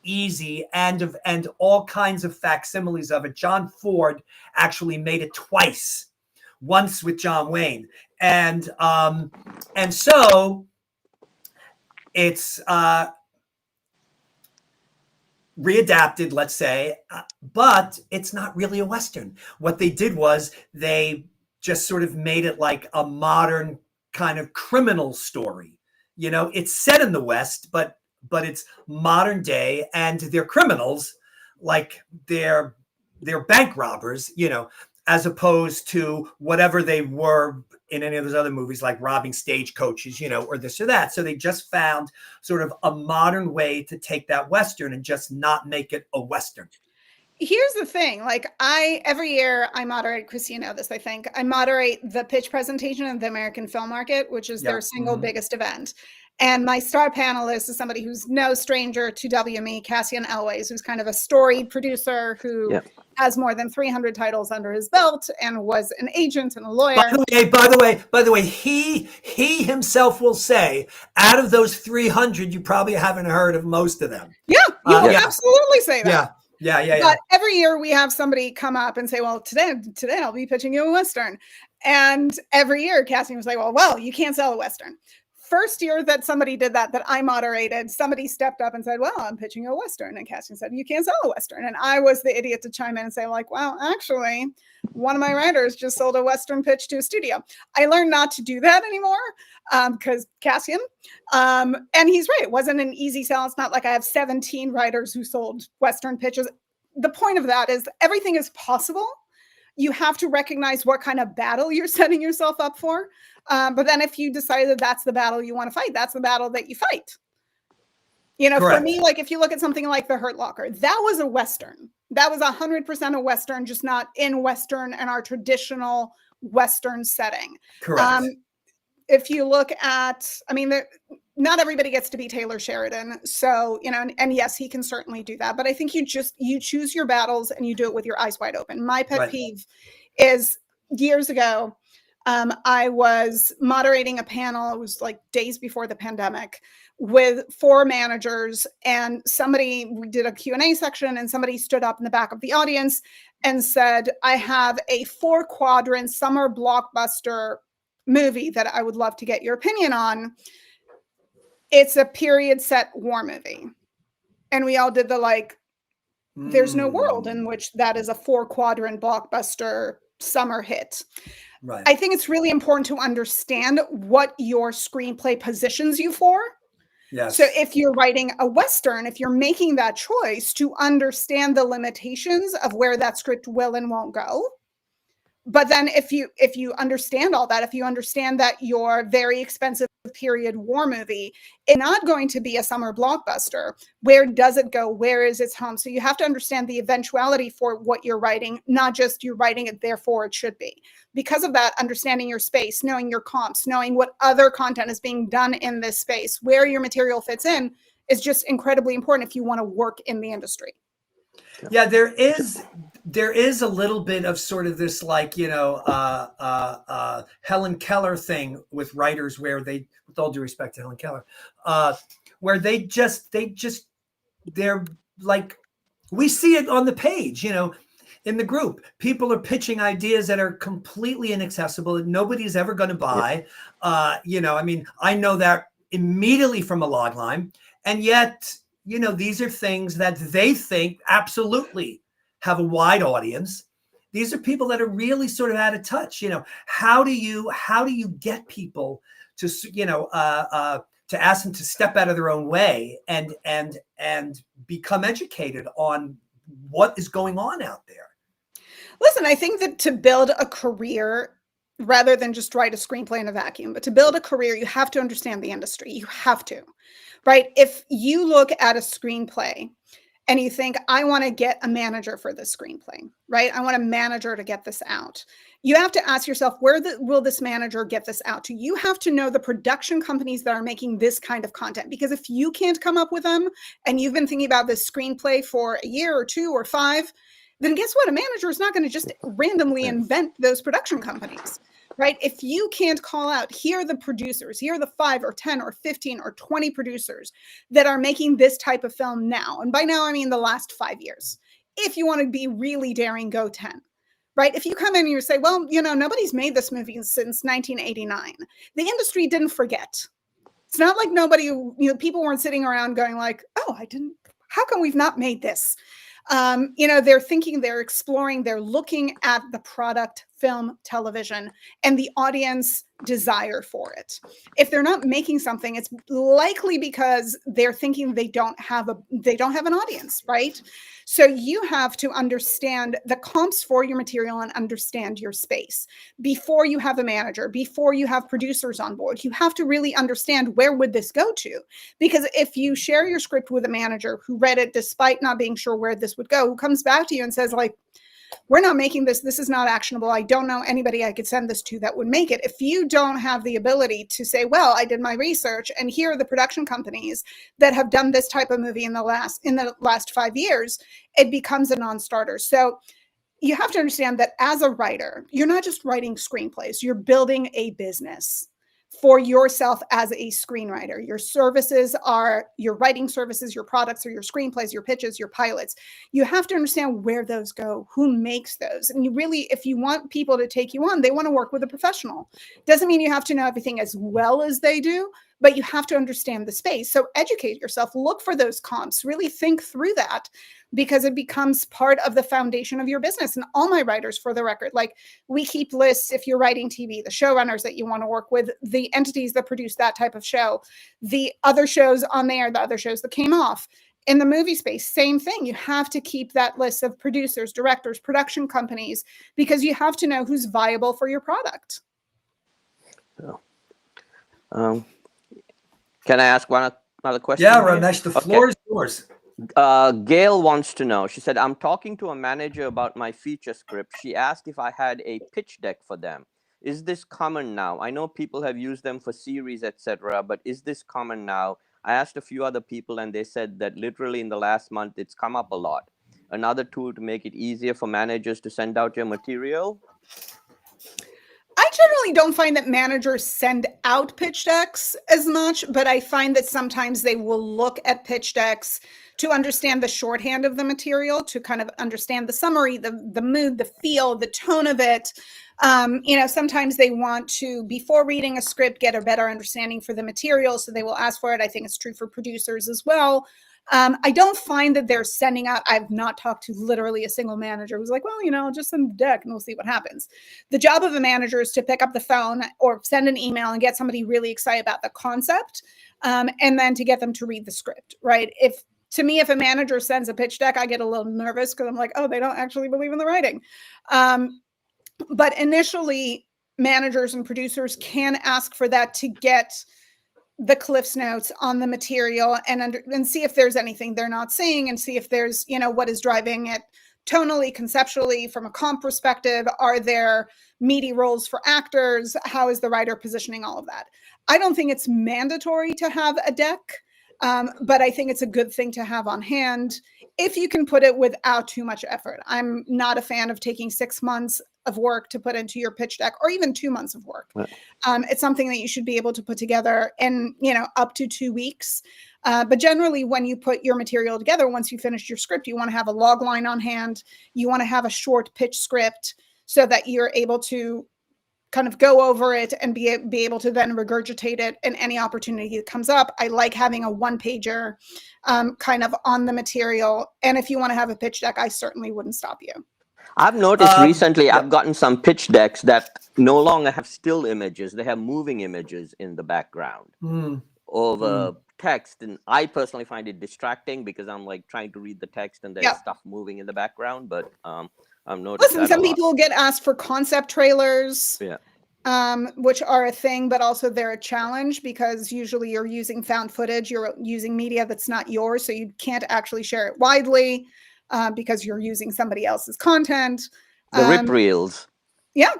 easy, and all kinds of facsimiles of it. John Ford actually made it twice, once with John Wayne, and so it's readapted, let's say, but it's not really a Western. What they did was they just sort of made it like a modern kind of criminal story. It's set in the West, but it's modern day, and they're criminals, like they're they're bank robbers, as opposed to whatever they were in any of those other movies, like robbing stagecoaches, or this or that. So they just found sort of a modern way to take that Western and just not make it a Western. Here's the thing, like every year I moderate, Chris, you know this, I think, I moderate the pitch presentation of the American Film Market, which is their single biggest event. And my star panelist is somebody who's no stranger to WME, Cassian Elways, who's kind of a storied producer who has more than 300 titles under his belt and was an agent and a lawyer. By the way, he himself will say, out of those 300, you probably haven't heard of most of them. Yeah, you will absolutely say that. Yeah. But every year we have somebody come up and say, well, today I'll be pitching you a Western. And every year Cassian was like, well, you can't sell a Western. First year that somebody did that I moderated, somebody stepped up and said, well, I'm pitching a Western. And Cassian said, you can't sell a Western. And I was the idiot to chime in and say, like, well, actually, one of my writers just sold a Western pitch to a studio. I learned not to do that anymore because Cassian, and he's right. It wasn't an easy sell. It's not like I have 17 writers who sold Western pitches. The point of that is everything is possible. You have to recognize what kind of battle you're setting yourself up for. But then if you decide that that's the battle you want to fight, that's the battle that you fight. For me, like if you look at something like The Hurt Locker, that was a Western. That was 100% a Western, just not in Western and our traditional Western setting. Correct. If you look at, not everybody gets to be Taylor Sheridan. So, and yes, he can certainly do that. But I think you choose your battles and you do it with your eyes wide open. My pet peeve is years ago, I was moderating a panel. It was like days before the pandemic with 4 managers, and we did a Q&A section, and somebody stood up in the back of the audience and said, I have a 4-quadrant summer blockbuster movie that I would love to get your opinion on. It's a period set war movie. And we all did there's no world in which that is a 4-quadrant blockbuster summer hit. Right. I think it's really important to understand what your screenplay positions you for. Yes. So if you're writing a Western, if you're making that choice, to understand the limitations of where that script will and won't go. But then if you understand all that, if you understand that your very expensive period war movie is not going to be a summer blockbuster, where does it go? Where is its home? So you have to understand the eventuality for what you're writing, not just you're writing it, therefore it should be. Because of that, understanding your space, knowing your comps, knowing what other content is being done in this space, where your material fits in, is just incredibly important if you want to work in the industry. Yeah, there is a little bit of sort of this Helen Keller thing with writers where they, with all due respect to Helen Keller, where they're like, we see it on the page, in the group, people are pitching ideas that are completely inaccessible that nobody's ever going to buy. I know that immediately from a log line, and yet, these are things that they think absolutely have a wide audience. These are people that are really sort of out of touch. How do you get people to, to ask them to step out of their own way and become educated on what is going on out there? Listen, I think that to build a career, rather than just write a screenplay in a vacuum, but to build a career, you have to understand the industry. You have to. Right? If you look at a screenplay and you think, I want to get a manager for this screenplay, right? I want a manager to get this out. You have to ask yourself, will this manager get this out to? You have to know the production companies that are making this kind of content, because if you can't come up with them and you've been thinking about this screenplay for a year or 2 or 5, then guess what? A manager is not going to just randomly invent those production companies. Right? If you can't call out, here are the producers, here are the 5 or 10 or 15 or 20 producers that are making this type of film now. And by now, I mean the last 5 years. If you want to be really daring, go 10. Right? If you come in and you say, well, nobody's made this movie since 1989. The industry didn't forget. It's not like people weren't sitting around going like, oh, how come we've not made this? They're thinking, they're exploring, they're looking at the product, film, television, and the audience desire for it. If they're not making something, it's likely because they're thinking they don't have an audience, right? So you have to understand the comps for your material and understand your space before you have a manager, before you have producers on board. You have to really understand, where would this go to? Because if you share your script with a manager who read it despite not being sure where this would go, who comes back to you and says, like, we're not making this. This is not actionable. I don't know anybody I could send this to that would make it. If you don't have the ability to say, well, I did my research and here are the production companies that have done this type of movie in the last 5 years, it becomes a non-starter. So you have to understand that as a writer, you're not just writing screenplays, you're building a business for yourself as a screenwriter. Your services are your writing services, your products are your screenplays, your pitches, your pilots. You have to understand where those go, who makes those. And you really, if you want people to take you on, they want to work with a professional. Doesn't mean you have to know everything as well as they do, but you have to understand the space. So educate yourself, look for those comps, really think through that, because it becomes part of the foundation of your business. And all my writers, for the record, like, we keep lists if you're writing TV, the showrunners that you want to work with, the entities that produce that type of show, the other shows on there, the other shows that came off. In the movie space, same thing. You have to keep that list of producers, directors, production companies, because you have to know who's viable for your product. Can I ask another question? Yeah, Ramesh, the floor is yours. Gail wants to know. She said, I'm talking to a manager about my feature script. She asked if I had a pitch deck for them. Is this common now? I know people have used them for series, etc., but is this common now? I asked a few other people and they said that literally in the last month, it's come up a lot. Another tool to make it easier for managers to send out your material? I generally don't find that managers send out pitch decks as much, but I find that sometimes they will look at pitch decks to understand the shorthand of the material, to kind of understand the summary, the mood, the feel, the tone of it. Sometimes they want to, before reading a script, get a better understanding for the material, so they will ask for it. I think it's true for producers as well. I don't find that they're sending out. I've not talked to literally a single manager who's like, well, just send the deck and we'll see what happens. The job of a manager is to pick up the phone or send an email and get somebody really excited about the concept, and then to get them to read the script, right? To me, if a manager sends a pitch deck, I get a little nervous because I'm like, oh, they don't actually believe in the writing. But initially, managers and producers can ask for that to get the Cliff's Notes on the material and see if there's anything they're not seeing, and see if there's, what is driving it tonally, conceptually, from a comp perspective. Are there meaty roles for actors? How is the writer positioning all of that? I don't think it's mandatory to have a deck, but I think it's a good thing to have on hand if you can put it without too much effort. I'm not a fan of taking 6 months of work to put into your pitch deck, or even 2 months of work. Right. It's something that you should be able to put together in, up to 2 weeks. But generally, when you put your material together, once you finish your script, you want to have a log line on hand. You want to have a short pitch script so that you're able to kind of go over it and be able to then regurgitate it in any opportunity that comes up. I like having a one-pager kind of on the material. And if you want to have a pitch deck, I certainly wouldn't stop you. I've noticed recently, I've gotten some pitch decks that no longer have still images. They have moving images in the background over text. And I personally find it distracting because I'm like trying to read the text and there's stuff moving in the background. But I've noticed Listen, some people get asked for concept trailers, which are a thing, but also they're a challenge because usually you're using found footage, you're using media that's not yours, so you can't actually share it widely because you're using somebody else's content. The rip reels. Yeah.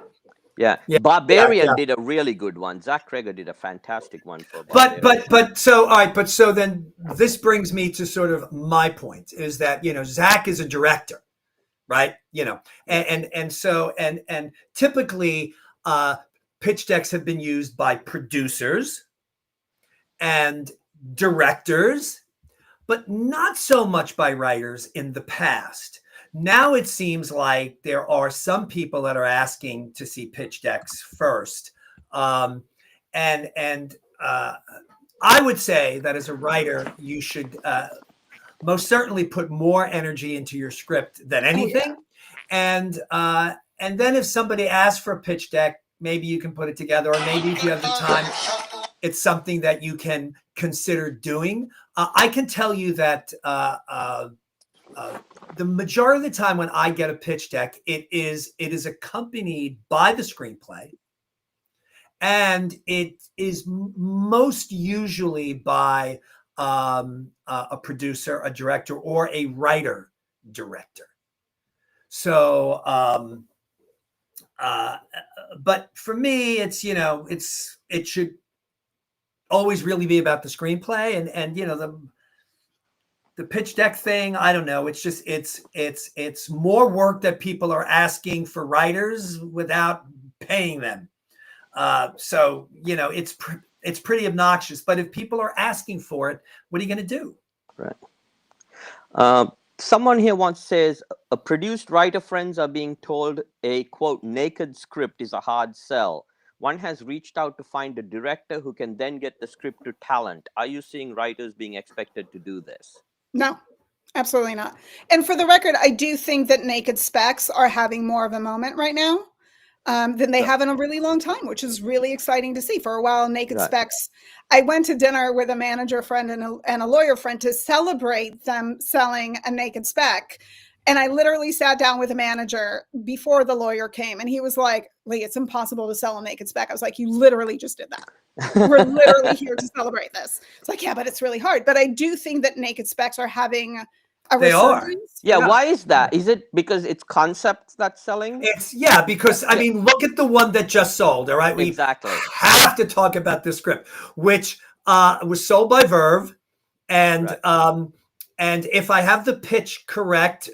Barbarian did a really good one. Zach Kreger did a fantastic one for Barbarian. But so then this brings me to sort of my point is that, Zach is a director. Right. And typically pitch decks have been used by producers and directors, but not so much by writers in the past. Now it seems like there are some people that are asking to see pitch decks first. I would say that as a writer, you should most certainly put more energy into your script than anything. And then if somebody asks for a pitch deck, maybe you can put it together, or maybe if you have the time, it's something that you can consider doing. I can tell you that the majority of the time when I get a pitch deck, it is accompanied by the screenplay, and it is most usually by a producer, a director, or a writer director. So, but for me, it's, you know, it should always really be about the screenplay, and you know, the pitch deck thing, I don't know. It's just it's more work that people are asking for writers without paying them. So you know, it's pretty obnoxious. But if people are asking for it, what are you going to do? Right. Someone here once says, produced writer friends are being told a, quote, naked script is a hard sell. One has reached out to find a director who can then get the script to talent. Are you seeing writers being expected to do this? No, absolutely not. And for the record, I do think that naked specs are having more of a moment right now than they have in a really long time, which is really exciting to see. For a while, naked specs, I went to dinner with a manager friend and a lawyer friend to celebrate them selling a naked spec. And I literally sat down with a manager before the lawyer came, and he was like, "Lee, it's impossible to sell a naked spec." I was like, "You literally just did that. We're literally here to celebrate this." It's like, yeah, but it's really hard. But I do think that naked specs are having a resurgence. Yeah, why is that? Is it because it's concepts that's selling? It's because I mean, look at the one that just sold. All right, we have to talk about this script, which was sold by Verve, and and if I have the pitch correct,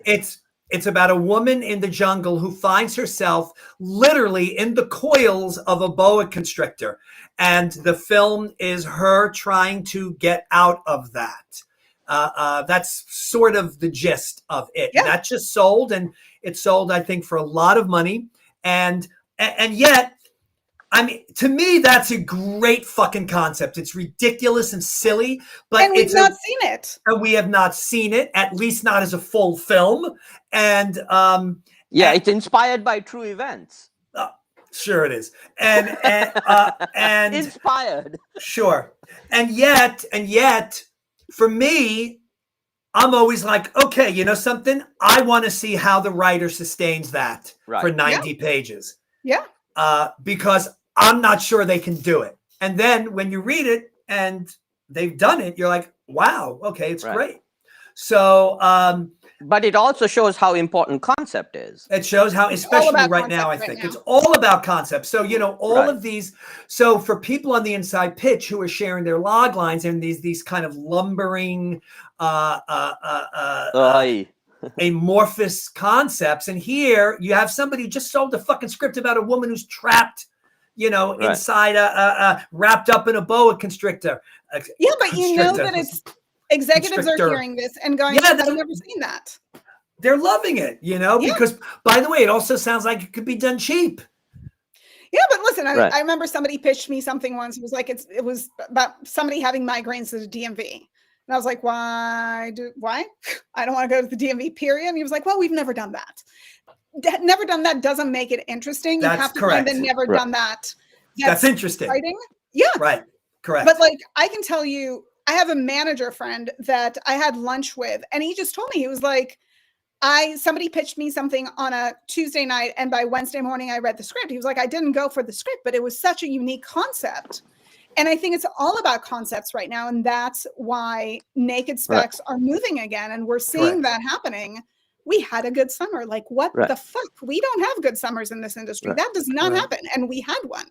it's about a woman in the jungle who finds herself literally in the coils of a boa constrictor, and the film is her trying to get out of that. That's sort of the gist of it. Yeah. That just sold, and it sold, I think, for a lot of money. And yet, I mean, to me, that's a great fucking concept. It's ridiculous and silly, but we've not seen it. And we have not seen it, at least not as a full film. And it's inspired by true events. Sure it is. And inspired. Sure. And yet, for me, I'm always like, okay, you know something? I want to see how the writer sustains that for 90 pages. Yeah. Because I'm not sure they can do it. And then when you read it and they've done it, you're like, wow, okay, it's great. So, but it also shows how important concept is. It shows how, especially right now, I think it's all about concept. So, you know, all of these. So for people on the inside pitch who are sharing their log lines and these kind of lumbering, amorphous concepts. And here you have somebody who just sold a fucking script about a woman who's trapped, you know, inside wrapped up in a boa constrictor. Yeah, but you know that it's executives are hearing this and going, I've never seen that. They're loving it, you know, because, by the way, it also sounds like it could be done cheap. Yeah, but listen, I remember somebody pitched me something once. It was like, it was about somebody having migraines at the DMV. And I was like, why? I don't want to go to the DMV, period. And he was like, well, we've never done that. Never done that doesn't make it interesting. That's you have to correct. find the never done that. That's interesting. Exciting. Yeah. Right. Correct. But like, I can tell you, I have a manager friend that I had lunch with, and he just told me, he was like, somebody pitched me something on a Tuesday night, and by Wednesday morning I read the script. He was like, I didn't go for the script, but it was such a unique concept. And I think it's all about concepts right now. And that's why naked specs are moving again. And we're seeing that happening. We had a good summer. Like, what the fuck? We don't have good summers in this industry. That does not happen. And we had one.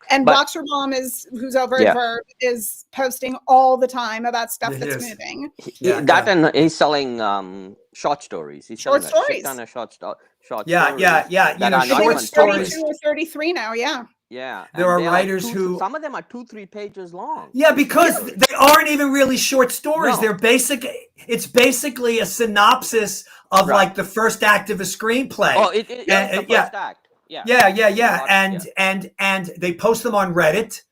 And Boxer Bomb who's over at Verve, is posting all the time about stuff that's moving. And he's selling short stories. He's short stories. Short stories. You know, short stories. 32 or 33 now. Yeah. Yeah, there are writers who some of them are 2-3 pages long. Yeah, because they aren't even really short stories. No. It's basically a synopsis of like the first act of a screenplay. Oh, the first act. And they post them on Reddit.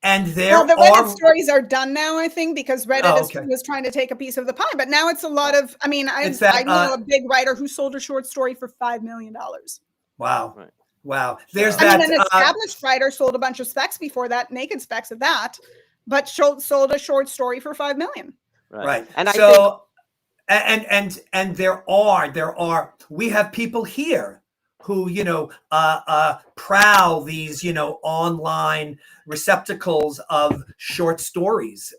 And the Reddit stories are done now, I think, because Reddit was trying to take a piece of the pie. But now it's a lot of. I mean, I know a big writer who sold a short story for $5 million. Wow. Right. Wow. There's So- I that. mean, an established writer sold a bunch of specs before that, naked specs of that, but sold a short story for 5 million. Right. And I think So, and there are, we have people here who, prowl these, online receptacles of short stories,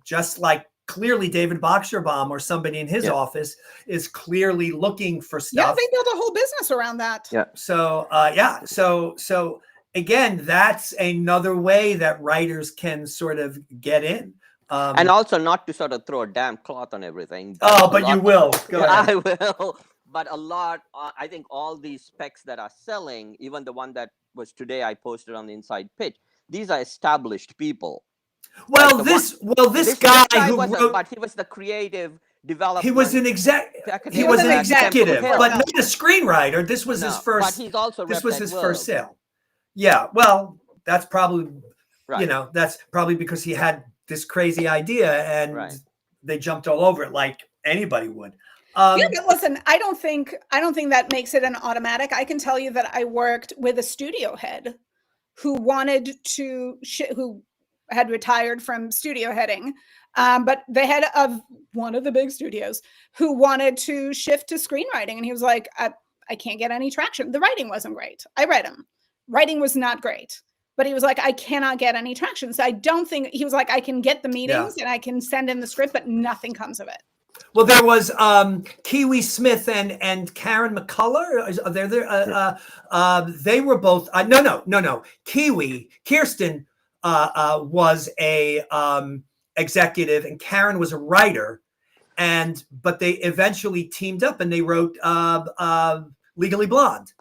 just like clearly David Boxerbaum or somebody in his office is clearly looking for Yeah, stuff. they built a whole business around that. Yeah. So, so again, that's another way that writers can sort of get in. And also, not to sort of throw a damn cloth on everything. But you will. Go ahead. I will. But a lot, I think all these specs that are selling, even the one that was today I posted on the Inside Pitch, these are established people. Well, Like this guy who wrote, but he was the creative development. he was an He was an executive, executive, but not a screenwriter. This was his first. But he's also This was his Reptech first World. sale. Yeah. Well, that's probably Right. that's probably because he had this crazy idea and they jumped all over it like anybody would. Yeah, but listen, I don't think that makes it an automatic. I can tell you that I worked with a studio head who wanted to who had retired from studio heading, but the head of one of the big studios who wanted to shift to screenwriting, and he was like, I can't get any traction. The writing wasn't great. I read him. Writing was not great. But he was like, I cannot get any traction. So I don't think, he was like, I can get the meetings and I can send in the script, but nothing comes of it. Well, there was Kiwi Smith and Karen McCullough. Are they there? They were both. No. Kirsten was a executive, and Karen was a writer. But they eventually teamed up and they wrote Legally Blonde.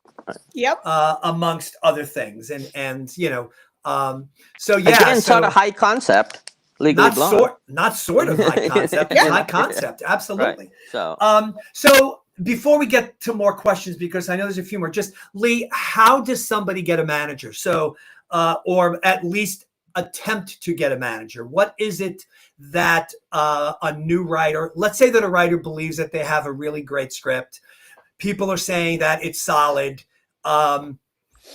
Yep. Amongst other things, and so Again, sort of high concept. Legally Blonde. Not sort of high concept. It's high concept, absolutely. Right. So before we get to more questions, because I know there's a few more, just Lee, how does somebody get a manager? So, or at least attempt to get a manager. What is it that a new writer? Let's say that a writer believes that they have a really great script. People are saying that it's solid.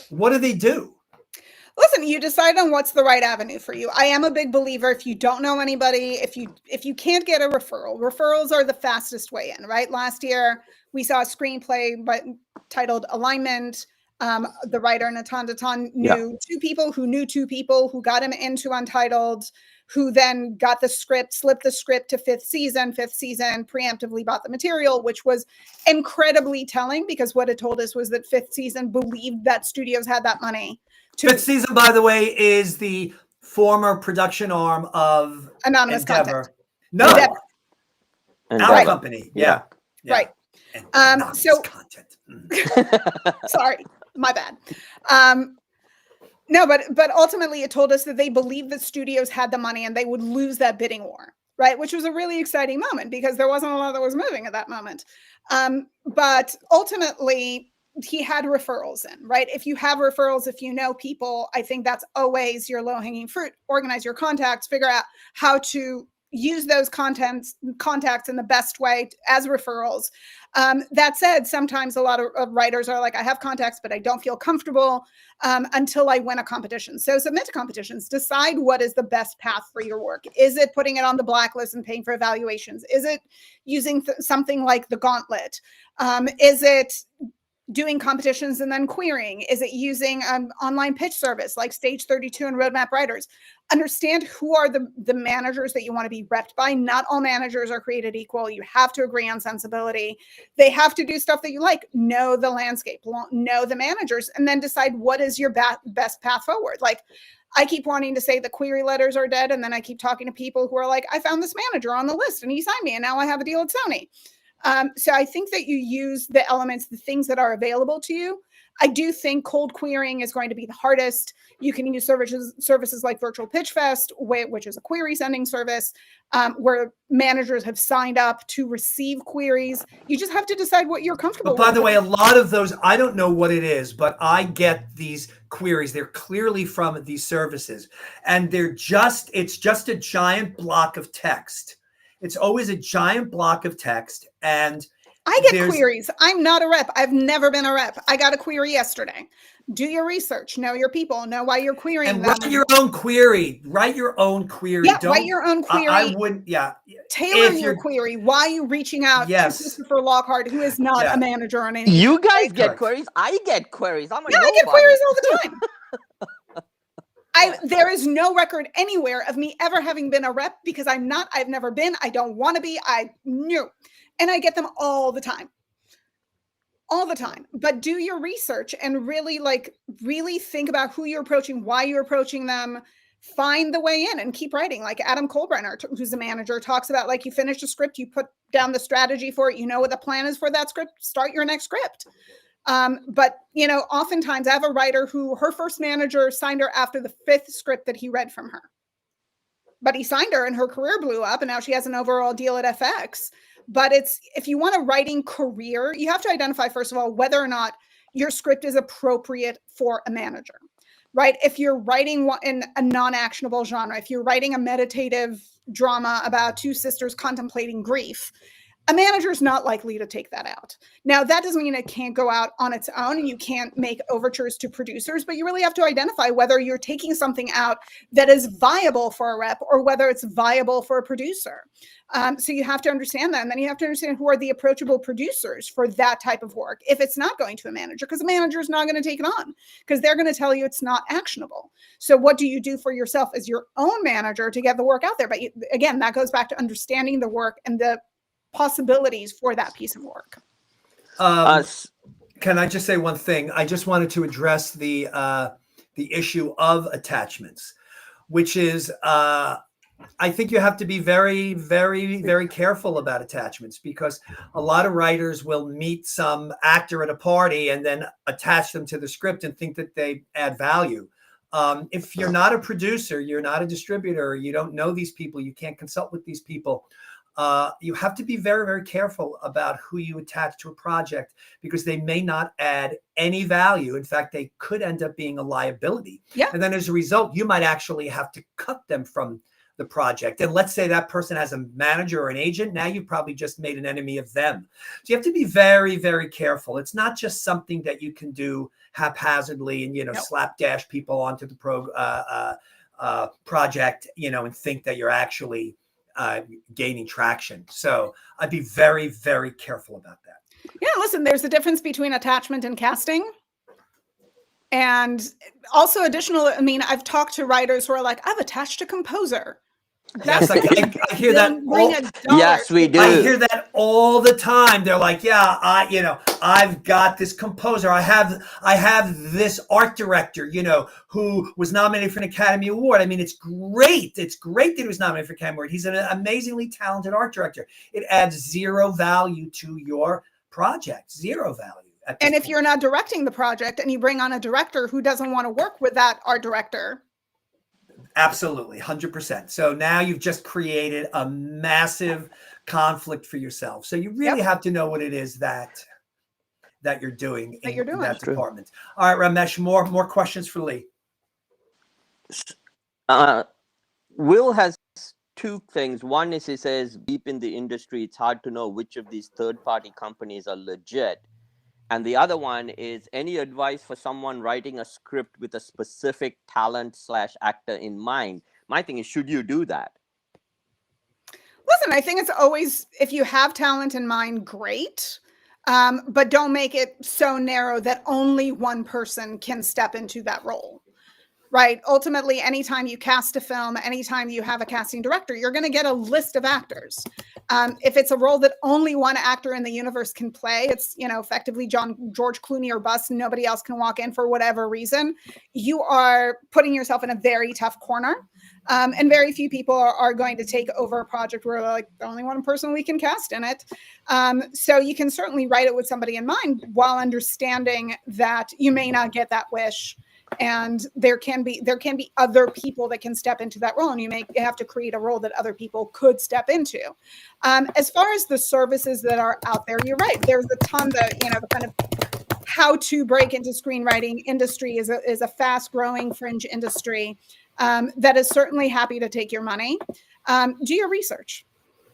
What do they do? Listen, you decide on what's the right avenue for you. I am a big believer. If you don't know anybody, if you can't get a referral, referrals are the fastest way in, right? Last year, we saw a screenplay titled Alignment. The writer, Natan Datan, knew two people who got him into Untitled, who then got the script, slipped the script to fifth season, preemptively bought the material, which was incredibly telling because what it told us was that fifth season believed that studios had that money. Fifth season, by the way, is the former production arm of Anonymous Endeavor. Content. No, Endeavor. our company. Yeah. Right. Anonymous Content. Sorry, my bad. No, but ultimately it told us that they believed that studios had the money and they would lose that bidding war, right? Which was a really exciting moment because there wasn't a lot that was moving at that moment. But ultimately, he had referrals in, right? If you have referrals, if you know people, I think that's always your low-hanging fruit. Organize your contacts, figure out how to use those contacts in the best way as referrals. That said, sometimes a lot of writers are like, I have contacts, but I don't feel comfortable until I win a competition. So submit to competitions, decide what is the best path for your work. Is it putting it on the blacklist and paying for evaluations? Is it using something like the Gauntlet? Is it doing competitions and then querying? Is it using an online pitch service like Stage 32 and Roadmap Writers? Understand who are the managers that you want to be repped by. Not all managers are created equal. You have to agree on sensibility. They have to do stuff that you like. Know the landscape, know the managers, and then decide what is your best path forward. Like, I keep wanting to say the query letters are dead, and then I keep talking to people who are like, I found this manager on the list and he signed me and now I have a deal at Sony. So I think that you use the elements, the things that are available to you. I do think cold querying is going to be the hardest. You can use services like Virtual Pitch Fest, which is a query sending service, where managers have signed up to receive queries. You just have to decide what you're comfortable with. But by the way, a lot of those, I don't know what it is, but I get these queries. They're clearly from these services, and it's just a giant block of text. It's always a giant block of text, and I get queries. I'm not a rep. I've never been a rep. I got a query yesterday. Do your research. Know your people. Know why you're querying and them. write your own query. Write your own query. Yeah, write your own query. I wouldn't. Yeah. Tailor your query. Why are you reaching out to Christopher Lockhart, who is not a manager on anything? You guys get queries. I get queries. I'm a nobody. I get queries all the time. There is no record anywhere of me ever having been a rep because I've never been. I don't want to be. I knew. And I get them all the time. All the time. But do your research and really think about who you're approaching, why you're approaching them, find the way in and keep writing. Like Adam Kohlbrenner, who's a manager, talks about like you finish a script, you put down the strategy for it, you know what the plan is for that script, start your next script. But oftentimes I have a writer who her first manager signed her after the 5th script that he read from her. But he signed her and her career blew up and now she has an overall deal at FX. But if you want a writing career, you have to identify, first of all, whether or not your script is appropriate for a manager, right? If you're writing in a non-actionable genre, if you're writing a meditative drama about 2 sisters contemplating grief, a manager is not likely to take that out. Now, that doesn't mean it can't go out on its own and you can't make overtures to producers, but you really have to identify whether you're taking something out that is viable for a rep or whether it's viable for a producer. So you have to understand that. And then you have to understand who are the approachable producers for that type of work if it's not going to a manager, because a manager is not going to take it on because they're going to tell you it's not actionable. So what do you do for yourself as your own manager to get the work out there? But again, that goes back to understanding the work and the possibilities for that piece of work. Can I just say one thing? I just wanted to address the issue of attachments, which is I think you have to be very, very, very careful about attachments because a lot of writers will meet some actor at a party and then attach them to the script and think that they add value. If you're not a producer, you're not a distributor, you don't know these people, you can't consult with these people. You have to be very, very careful about who you attach to a project because they may not add any value. In fact, they could end up being a liability. Yeah. And then as a result, you might actually have to cut them from the project. And let's say that person has a manager or an agent. Now you've probably just made an enemy of them. So you have to be very, very careful. It's not just something that you can do haphazardly and, Nope. slapdash people onto the project, and think that you're actually gaining traction. So I'd be very, very careful about that. Yeah, listen, there's a difference between attachment and casting. And also I've talked to writers who are like, I've attached a composer. Yes, I hear that. Yes, we do. I hear that all the time. They're like, yeah, I've got this composer. I have this art director, who was nominated for an Academy Award. I mean, it's great. It's great that he was nominated for an Academy Award. He's an amazingly talented art director. It adds zero value to your project. Zero value. And if you're not directing the project and you bring on a director who doesn't want to work with that art director. Absolutely, 100%. So now you've just created a massive conflict for yourself. So you really have to know what it is that you're doing in that department. All right, Ramesh, more questions for Lee. Will has 2 things. One is he says, deep in the industry, it's hard to know which of these third-party companies are legit. And the other one is any advice for someone writing a script with a specific talent/actor in mind? My thing is, should you do that? Listen, I think it's always, if you have talent in mind, great. But don't make it so narrow that only one person can step into that role. Right. Ultimately, anytime you cast a film, anytime you have a casting director, you're going to get a list of actors. If it's a role that only one actor in the universe can play, it's, effectively George Clooney or bust, nobody else can walk in for whatever reason. You are putting yourself in a very tough corner. And very few people are going to take over a project where like the only one person we can cast in it. So you can certainly write it with somebody in mind while understanding that you may not get that wish. And there can be other people that can step into that role, and you may have to create a role that other people could step into. As far as the services that are out there, you're right. There's a ton that, the kind of how to break into screenwriting industry is a fast growing fringe industry that is certainly happy to take your money. Do your research.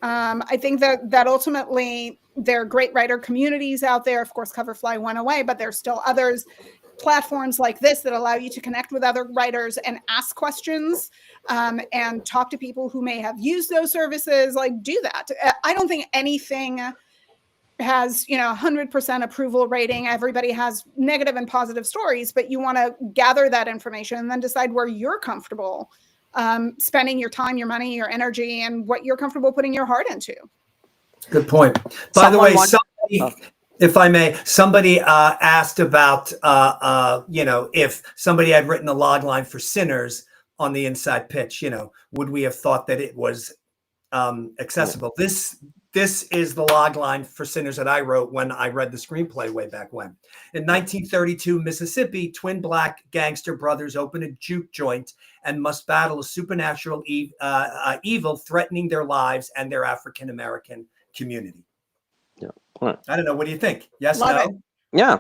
I think that ultimately there are great writer communities out there. Of course, Coverfly went away, but there's still others, platforms like this that allow you to connect with other writers and ask questions, and talk to people who may have used those services. Like, do that. I don't think anything has 100% approval rating. Everybody has negative and positive stories, but you want to gather that information and then decide where you're comfortable spending your time, your money, your energy, and what you're comfortable putting your heart into. Good point. By the way, somebody, if I may, somebody asked about if somebody had written a log line for Sinners on the inside pitch, would we have thought that it was accessible? This is the log line for Sinners that I wrote when I read the screenplay way back when. In 1932, Mississippi, twin black gangster brothers open a juke joint and must battle a supernatural evil threatening their lives and their African-American community. Yeah. Right. I don't know. What do you think? Yes, Love no? it. Yeah.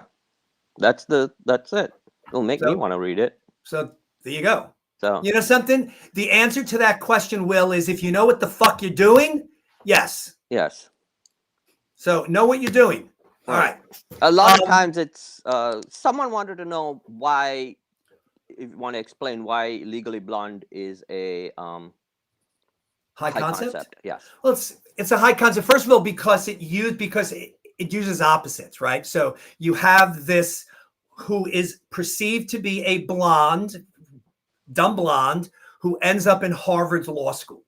That's it. It'll make me want to read it. So there you go. So you know something? The answer to that question, Will, is if you know what the fuck you're doing, yes. Yes. So know what you're doing. All right. A lot of times it's someone wanted to know why, if you want to explain why Legally Blonde is a high concept. Yes. Well, it's a high concept. First of all, because it uses opposites, right? So you have this who is perceived to be a blonde, dumb blonde, who ends up in Harvard's law school.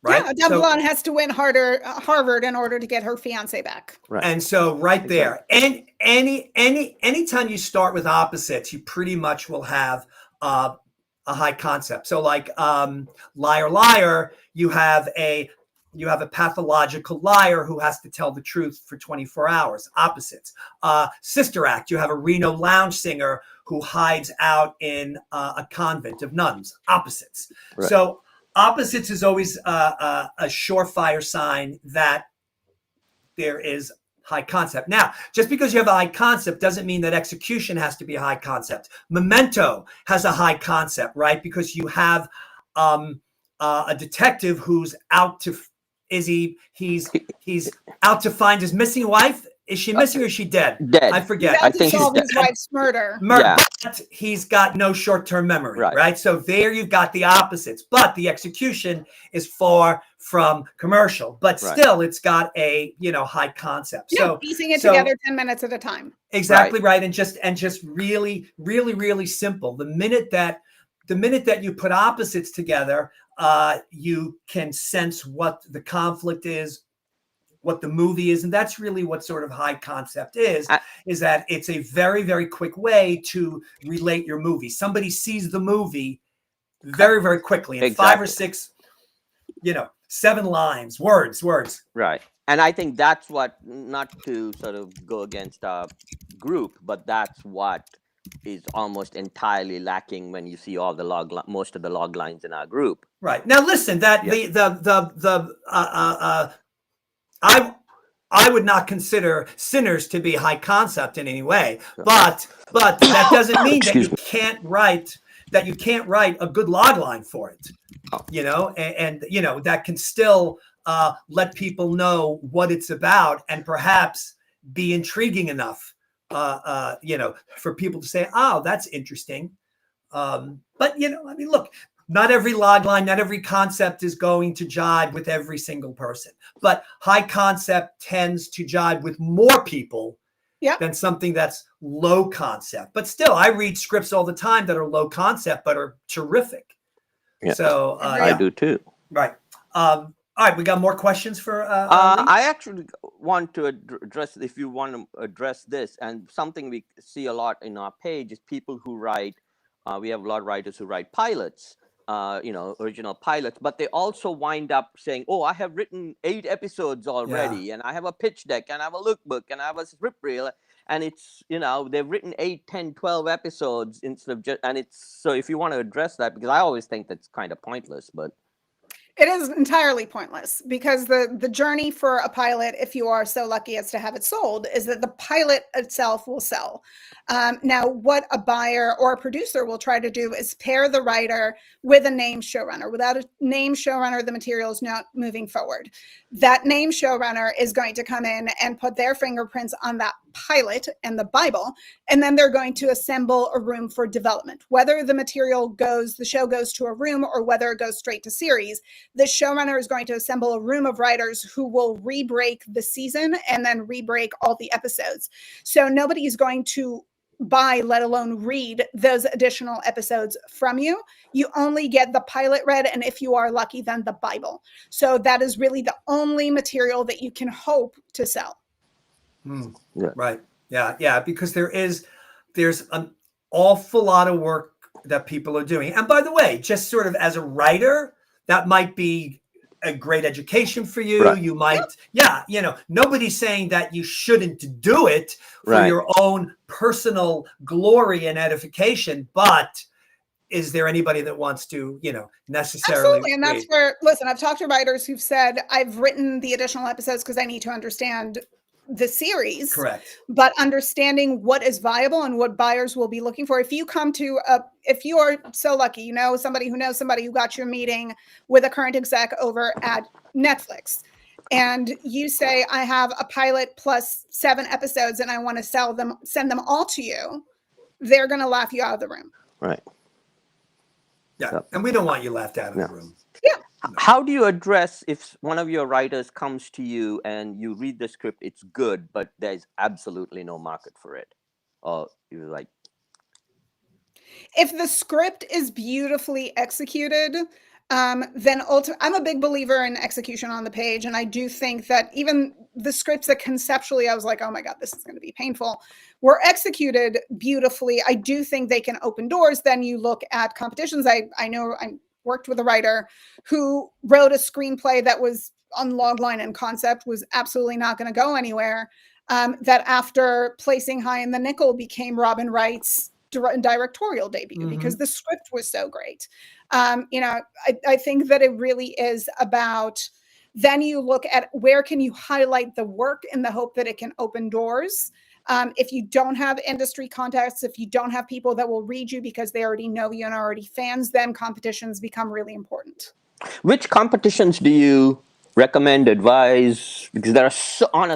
Right? Yeah, a dumb blonde has to win Harvard in order to get her fiance back. Right. And so there, and anytime you start with opposites, you pretty much will have a high concept. So like Liar Liar, you have a pathological liar who has to tell the truth for 24 hours. Opposites. Sister Act, you have a Reno lounge singer who hides out in a convent of nuns. Opposites. Right. So opposites is always a surefire sign that there is high concept. Now, just because you have a high concept doesn't mean that execution has to be a high concept. Memento has a high concept, right? Because you have a detective who's out to he's out to find his missing wife. Is she missing or is she dead? Dead. I forget. I think solve his wife's murder. Yeah. But he's got no short-term memory, right? So there you've got the opposites, but the execution is far from commercial. But still, it's got a high concept. Yeah, so piecing it together 10 minutes at a time. Exactly right, and just really, really, really simple. The minute that you put opposites together, you can sense what the conflict is, what the movie is, and that's really what sort of high concept is that it's a very, very quick way to relate your movie. Somebody sees the movie very, very quickly in 5 or 6, 7 lines, words. Right. And I think that's what, not to sort of go against our group, but that's what is almost entirely lacking when you see all the most of the log lines in our group. Right. Now listen, that I would not consider Sinners to be high concept in any way, but that doesn't mean that you can't write a good log line for it, and that can still let people know what it's about and perhaps be intriguing enough, for people to say, oh, that's interesting. But look. Not every log line, not every concept is going to jibe with every single person. But high concept tends to jibe with more people than something that's low concept. But still, I read scripts all the time that are low concept but are terrific. Yeah. So I do too. Right. All right, we got more questions for. I actually want to address, if you want to address this, and something we see a lot in our page is people who write. We have a lot of writers who write pilots. Original pilots, but they also wind up saying, oh, I have written 8 episodes already, and I have a pitch deck, and I have a lookbook, and I have a script reel, and it's, they've written 8, 10, 12 episodes instead of just, and it's, so if you want to address that, because I always think that's kind of pointless, but. It is entirely pointless because the journey for a pilot, if you are so lucky as to have it sold, is that the pilot itself will sell. Now, what a buyer or a producer will try to do is pair the writer with a named showrunner. Without a named showrunner, the material is not moving forward. That named showrunner is going to come in and put their fingerprints on that pilot and the Bible, and then they're going to assemble a room for development. Whether the show goes to a room or whether it goes straight to series, the showrunner is going to assemble a room of writers who will re-break the season and then re-break all the episodes. So nobody is going to buy, let alone read, those additional episodes from you. You only get the pilot read, and if you are lucky, then the Bible. So that is really the only material that you can hope to sell. Yeah. Right. Yeah. Because there's an awful lot of work that people are doing. And by the way, just sort of as a writer, that might be a great education for you. Right. You might, nobody's saying that you shouldn't do it for Right. your own personal glory and edification, but is there anybody that wants to, necessarily? Absolutely. And that's where, listen, I've talked to writers who've said, I've written the additional episodes because I need to understand the series. Correct. But understanding what is viable and what buyers will be looking for. If you are so lucky, somebody who knows somebody who got your meeting with a current exec over at Netflix, and you say, I have a pilot plus 7 episodes and I want to send them all to you, they're going to laugh you out of the room. Right. Yeah. And we don't want you laughed out of the room. Yeah. How do you address if one of your writers comes to you and you read the script, it's good, but there's absolutely no market for it? Or you're like, if the script is beautifully executed, then I'm a big believer in execution on the page. And I do think that even the scripts that conceptually I was like, oh my God, this is going to be painful, were executed beautifully. I do think they can open doors. Then you look at competitions. I know I worked with a writer who wrote a screenplay that was on logline and concept, was absolutely not going to go anywhere. That after placing high in the nickel became Robin Wright's directorial debut because the script was so great. I think that it really is about, then you look at where can you highlight the work in the hope that it can open doors. If you don't have industry contacts, if you don't have people that will read you because they already know you and are already fans, then competitions become really important. which competitions do you recommend, advise? Because there are so and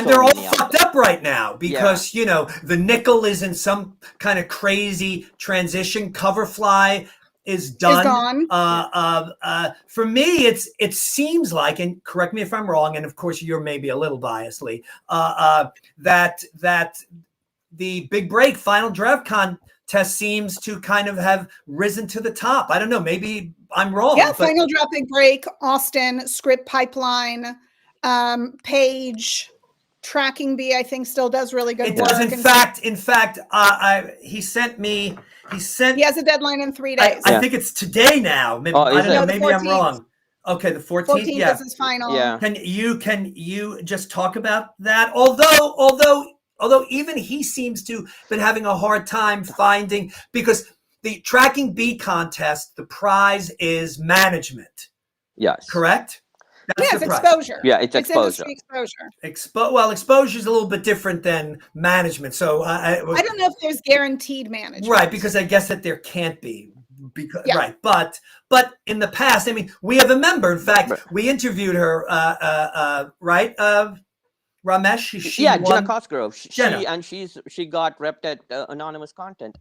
they're all many out fucked there. up right now because the nickel is in some kind of crazy transition. Coverfly is done. For me, it seems like, and correct me if I'm wrong, and of course you're maybe a little biasly, that the Big Break final draft contest seems to kind of have risen to the top. I don't know, maybe I'm wrong. Yeah, final draft, Big Break, Austin, Script Pipeline, Page, Tracking B, I think still does really good It work. does. In fact, he sent me. He has a deadline in 3 days. I think it's today now. Maybe, I don't know. Maybe I'm wrong. Okay, the 14th. Yeah. Is his final. Yeah. Can you just talk about that? Although even he seems to been having a hard time finding, because the Tracking B contest, the prize is management. Yes. Correct? That's it's exposure. Yeah, it's exposure. Exposure. Exposure is a little bit different than management. So I don't know if there's guaranteed management. Right, because I guess that there can't be. Right, but in the past, I mean, we have a member. In fact, we interviewed her. Right, Ramesh. Jenna Cosgrove. Jenna. She got repped at Anonymous Content.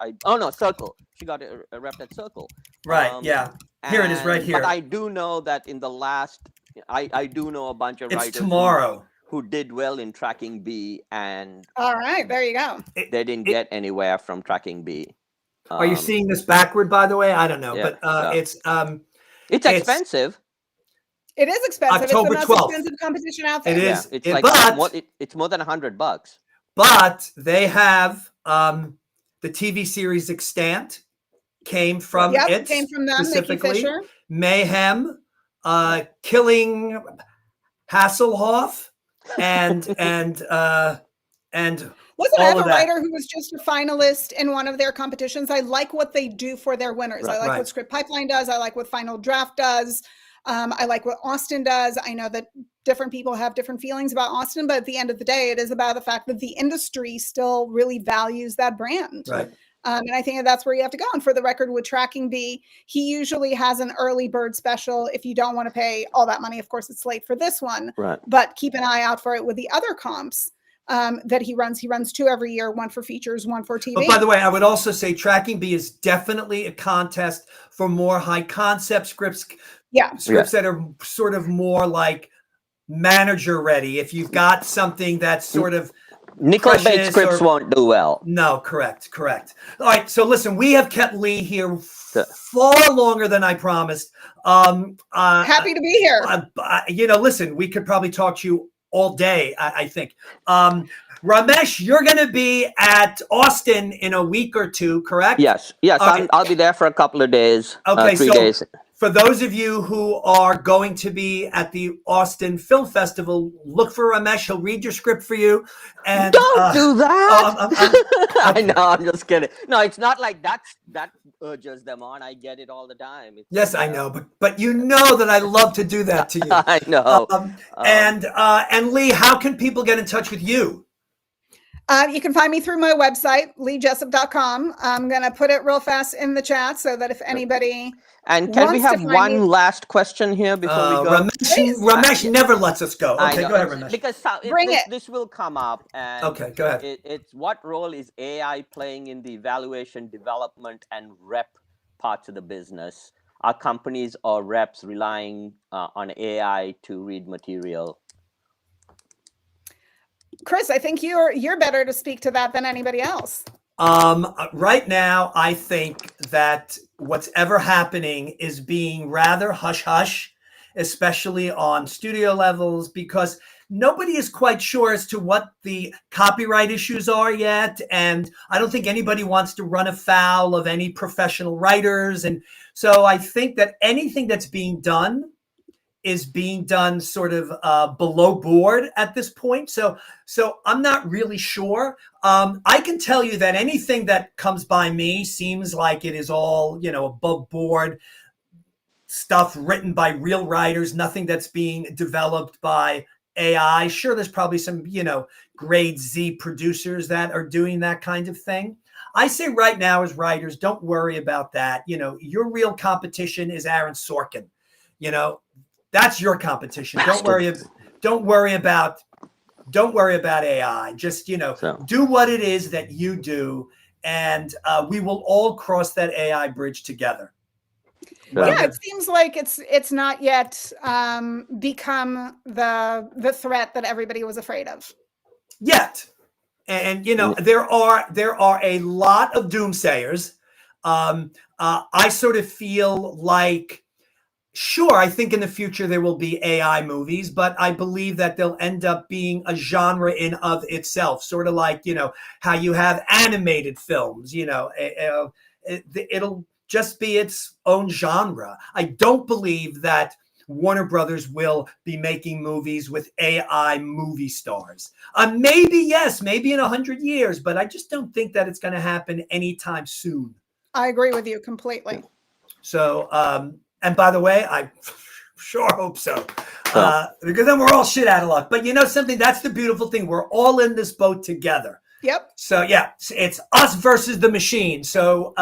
Circle. She got repped at Circle. Right. Yeah. Here it is, right here. But I do know that in the last, I do know a bunch of writers tomorrow who did well in Tracking B, and all right, there you go. They didn't get anywhere from Tracking B. Are you seeing this backward, by the way? I don't know, but it's expensive. It is expensive. October it's the 12th. most expensive competition out there. It is. It's more than $100. But they have the TV series Extant came from came from them, specifically. Nikki Fisher. Mayhem, Killing Hasselhoff, and listen, I have a writer who was just a finalist in one of their competitions. I like what they do for their winners. I like what Script Pipeline does. I like what Final Draft does. I like what Austin does. I know that different people have different feelings about Austin, but at the end of the day, it is about the fact that the industry still really values that brand. Right. And I think that's where you have to go. And for the record, with Tracking B, he usually has an early bird special. If you don't want to pay all that money, of course, it's late for this one. Right. But keep an eye out for it with the other comps that he runs. He runs 2 every year, 1 for features, 1 for TV. But by the way, I would also say Tracking B is definitely a contest for more high concept scripts. Yeah. Scripts that are sort of more like manager ready. If you've got something that's sort of Nickel-bait scripts won't do well. No, correct. All right, so listen, we have kept Lee here far longer than I promised. Happy to be here. Listen, we could probably talk to you all day, I think. Ramesh, you're going to be at Austin in a week or 2, correct? Yes. Okay. I'll be there for a couple of days. Okay, 3 so days. For those of you who are going to be at the Austin Film Festival, look for Ramesh. He'll read your script for you. And don't do that. I know. I'm just kidding. No, it's not like that urges them on. I get it all the time. Yes, I know, but you know that I love to do that to you. I know. And Lee, how can people get in touch with you? You can find me through my website, LeeJessup.com. I'm going to put it real fast in the chat so that if anybody And can we have one last question here before we go? Ramesh never lets us go. Okay, go ahead, Ramesh. Because this will come up. And okay, go ahead. It's what role is AI playing in the evaluation, development, and rep parts of the business? Are companies or reps relying on AI to read material? Chris, I think you're better to speak to that than anybody else. Right now, I think that what's ever happening is being rather hush-hush, especially on studio levels, because nobody is quite sure as to what the copyright issues are yet. And I don't think anybody wants to run afoul of any professional writers. And so I think that anything that's being done is being done sort of below board at this point. So I'm not really sure. I can tell you that anything that comes by me seems like it is all, above board stuff written by real writers, nothing that's being developed by AI. Sure, there's probably some, grade Z producers that are doing that kind of thing. I say right now as writers, don't worry about that. Your real competition is Aaron Sorkin. That's your competition. Don't worry about AI. Just, do what it is that you do. And we will all cross that AI bridge together. Yeah, it seems like it's not yet become the threat that everybody was afraid of. Yet. And, there are a lot of doomsayers. I sort of feel like, sure, I think in the future there will be AI movies, but I believe that they'll end up being a genre in of itself, sort of like, how you have animated films, it'll just be its own genre. I don't believe that Warner Brothers will be making movies with AI movie stars. Maybe, yes, maybe in 100 years, but I just don't think that it's going to happen anytime soon. I agree with you completely. So, and by the way, I sure hope so, because then we're all shit out of luck. But something, that's the beautiful thing. We're all in this boat together. Yep. So yeah, it's us versus the machine. So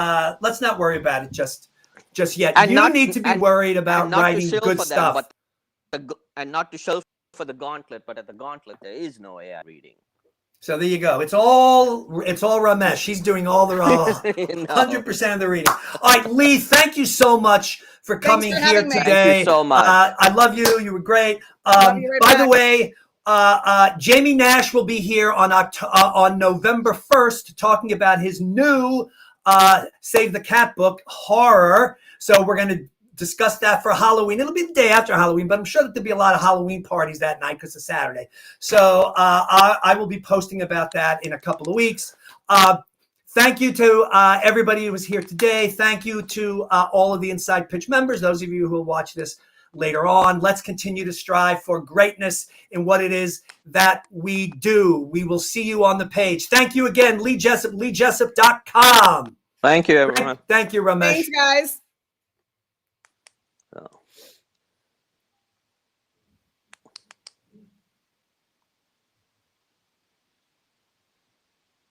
let's not worry about it just yet. And you need to be worried about writing good stuff. And not to show for the gauntlet, but at the gauntlet, there is no AI reading. So there you go. It's all Ramesh. She's doing all the 100% of the reading. All right, Lee, thank you so much for coming here today. Thank you so much. I love you. You were great. By the way, Jamie Nash will be here on November 1st talking about his new Save the Cat book, Horror. So we're going to discuss that for Halloween. It'll be the day after Halloween, but I'm sure that there'll be a lot of Halloween parties that night because it's Saturday. So I will be posting about that in a couple of weeks. Thank you to everybody who was here today. Thank you to all of the Inside Pitch members, those of you who will watch this later on. Let's continue to strive for greatness in what it is that we do. We will see you on the page. Thank you again, Lee Jessup, LeeJessup.com. Thank you, everyone. Thank you, Ramesh. Thanks, guys.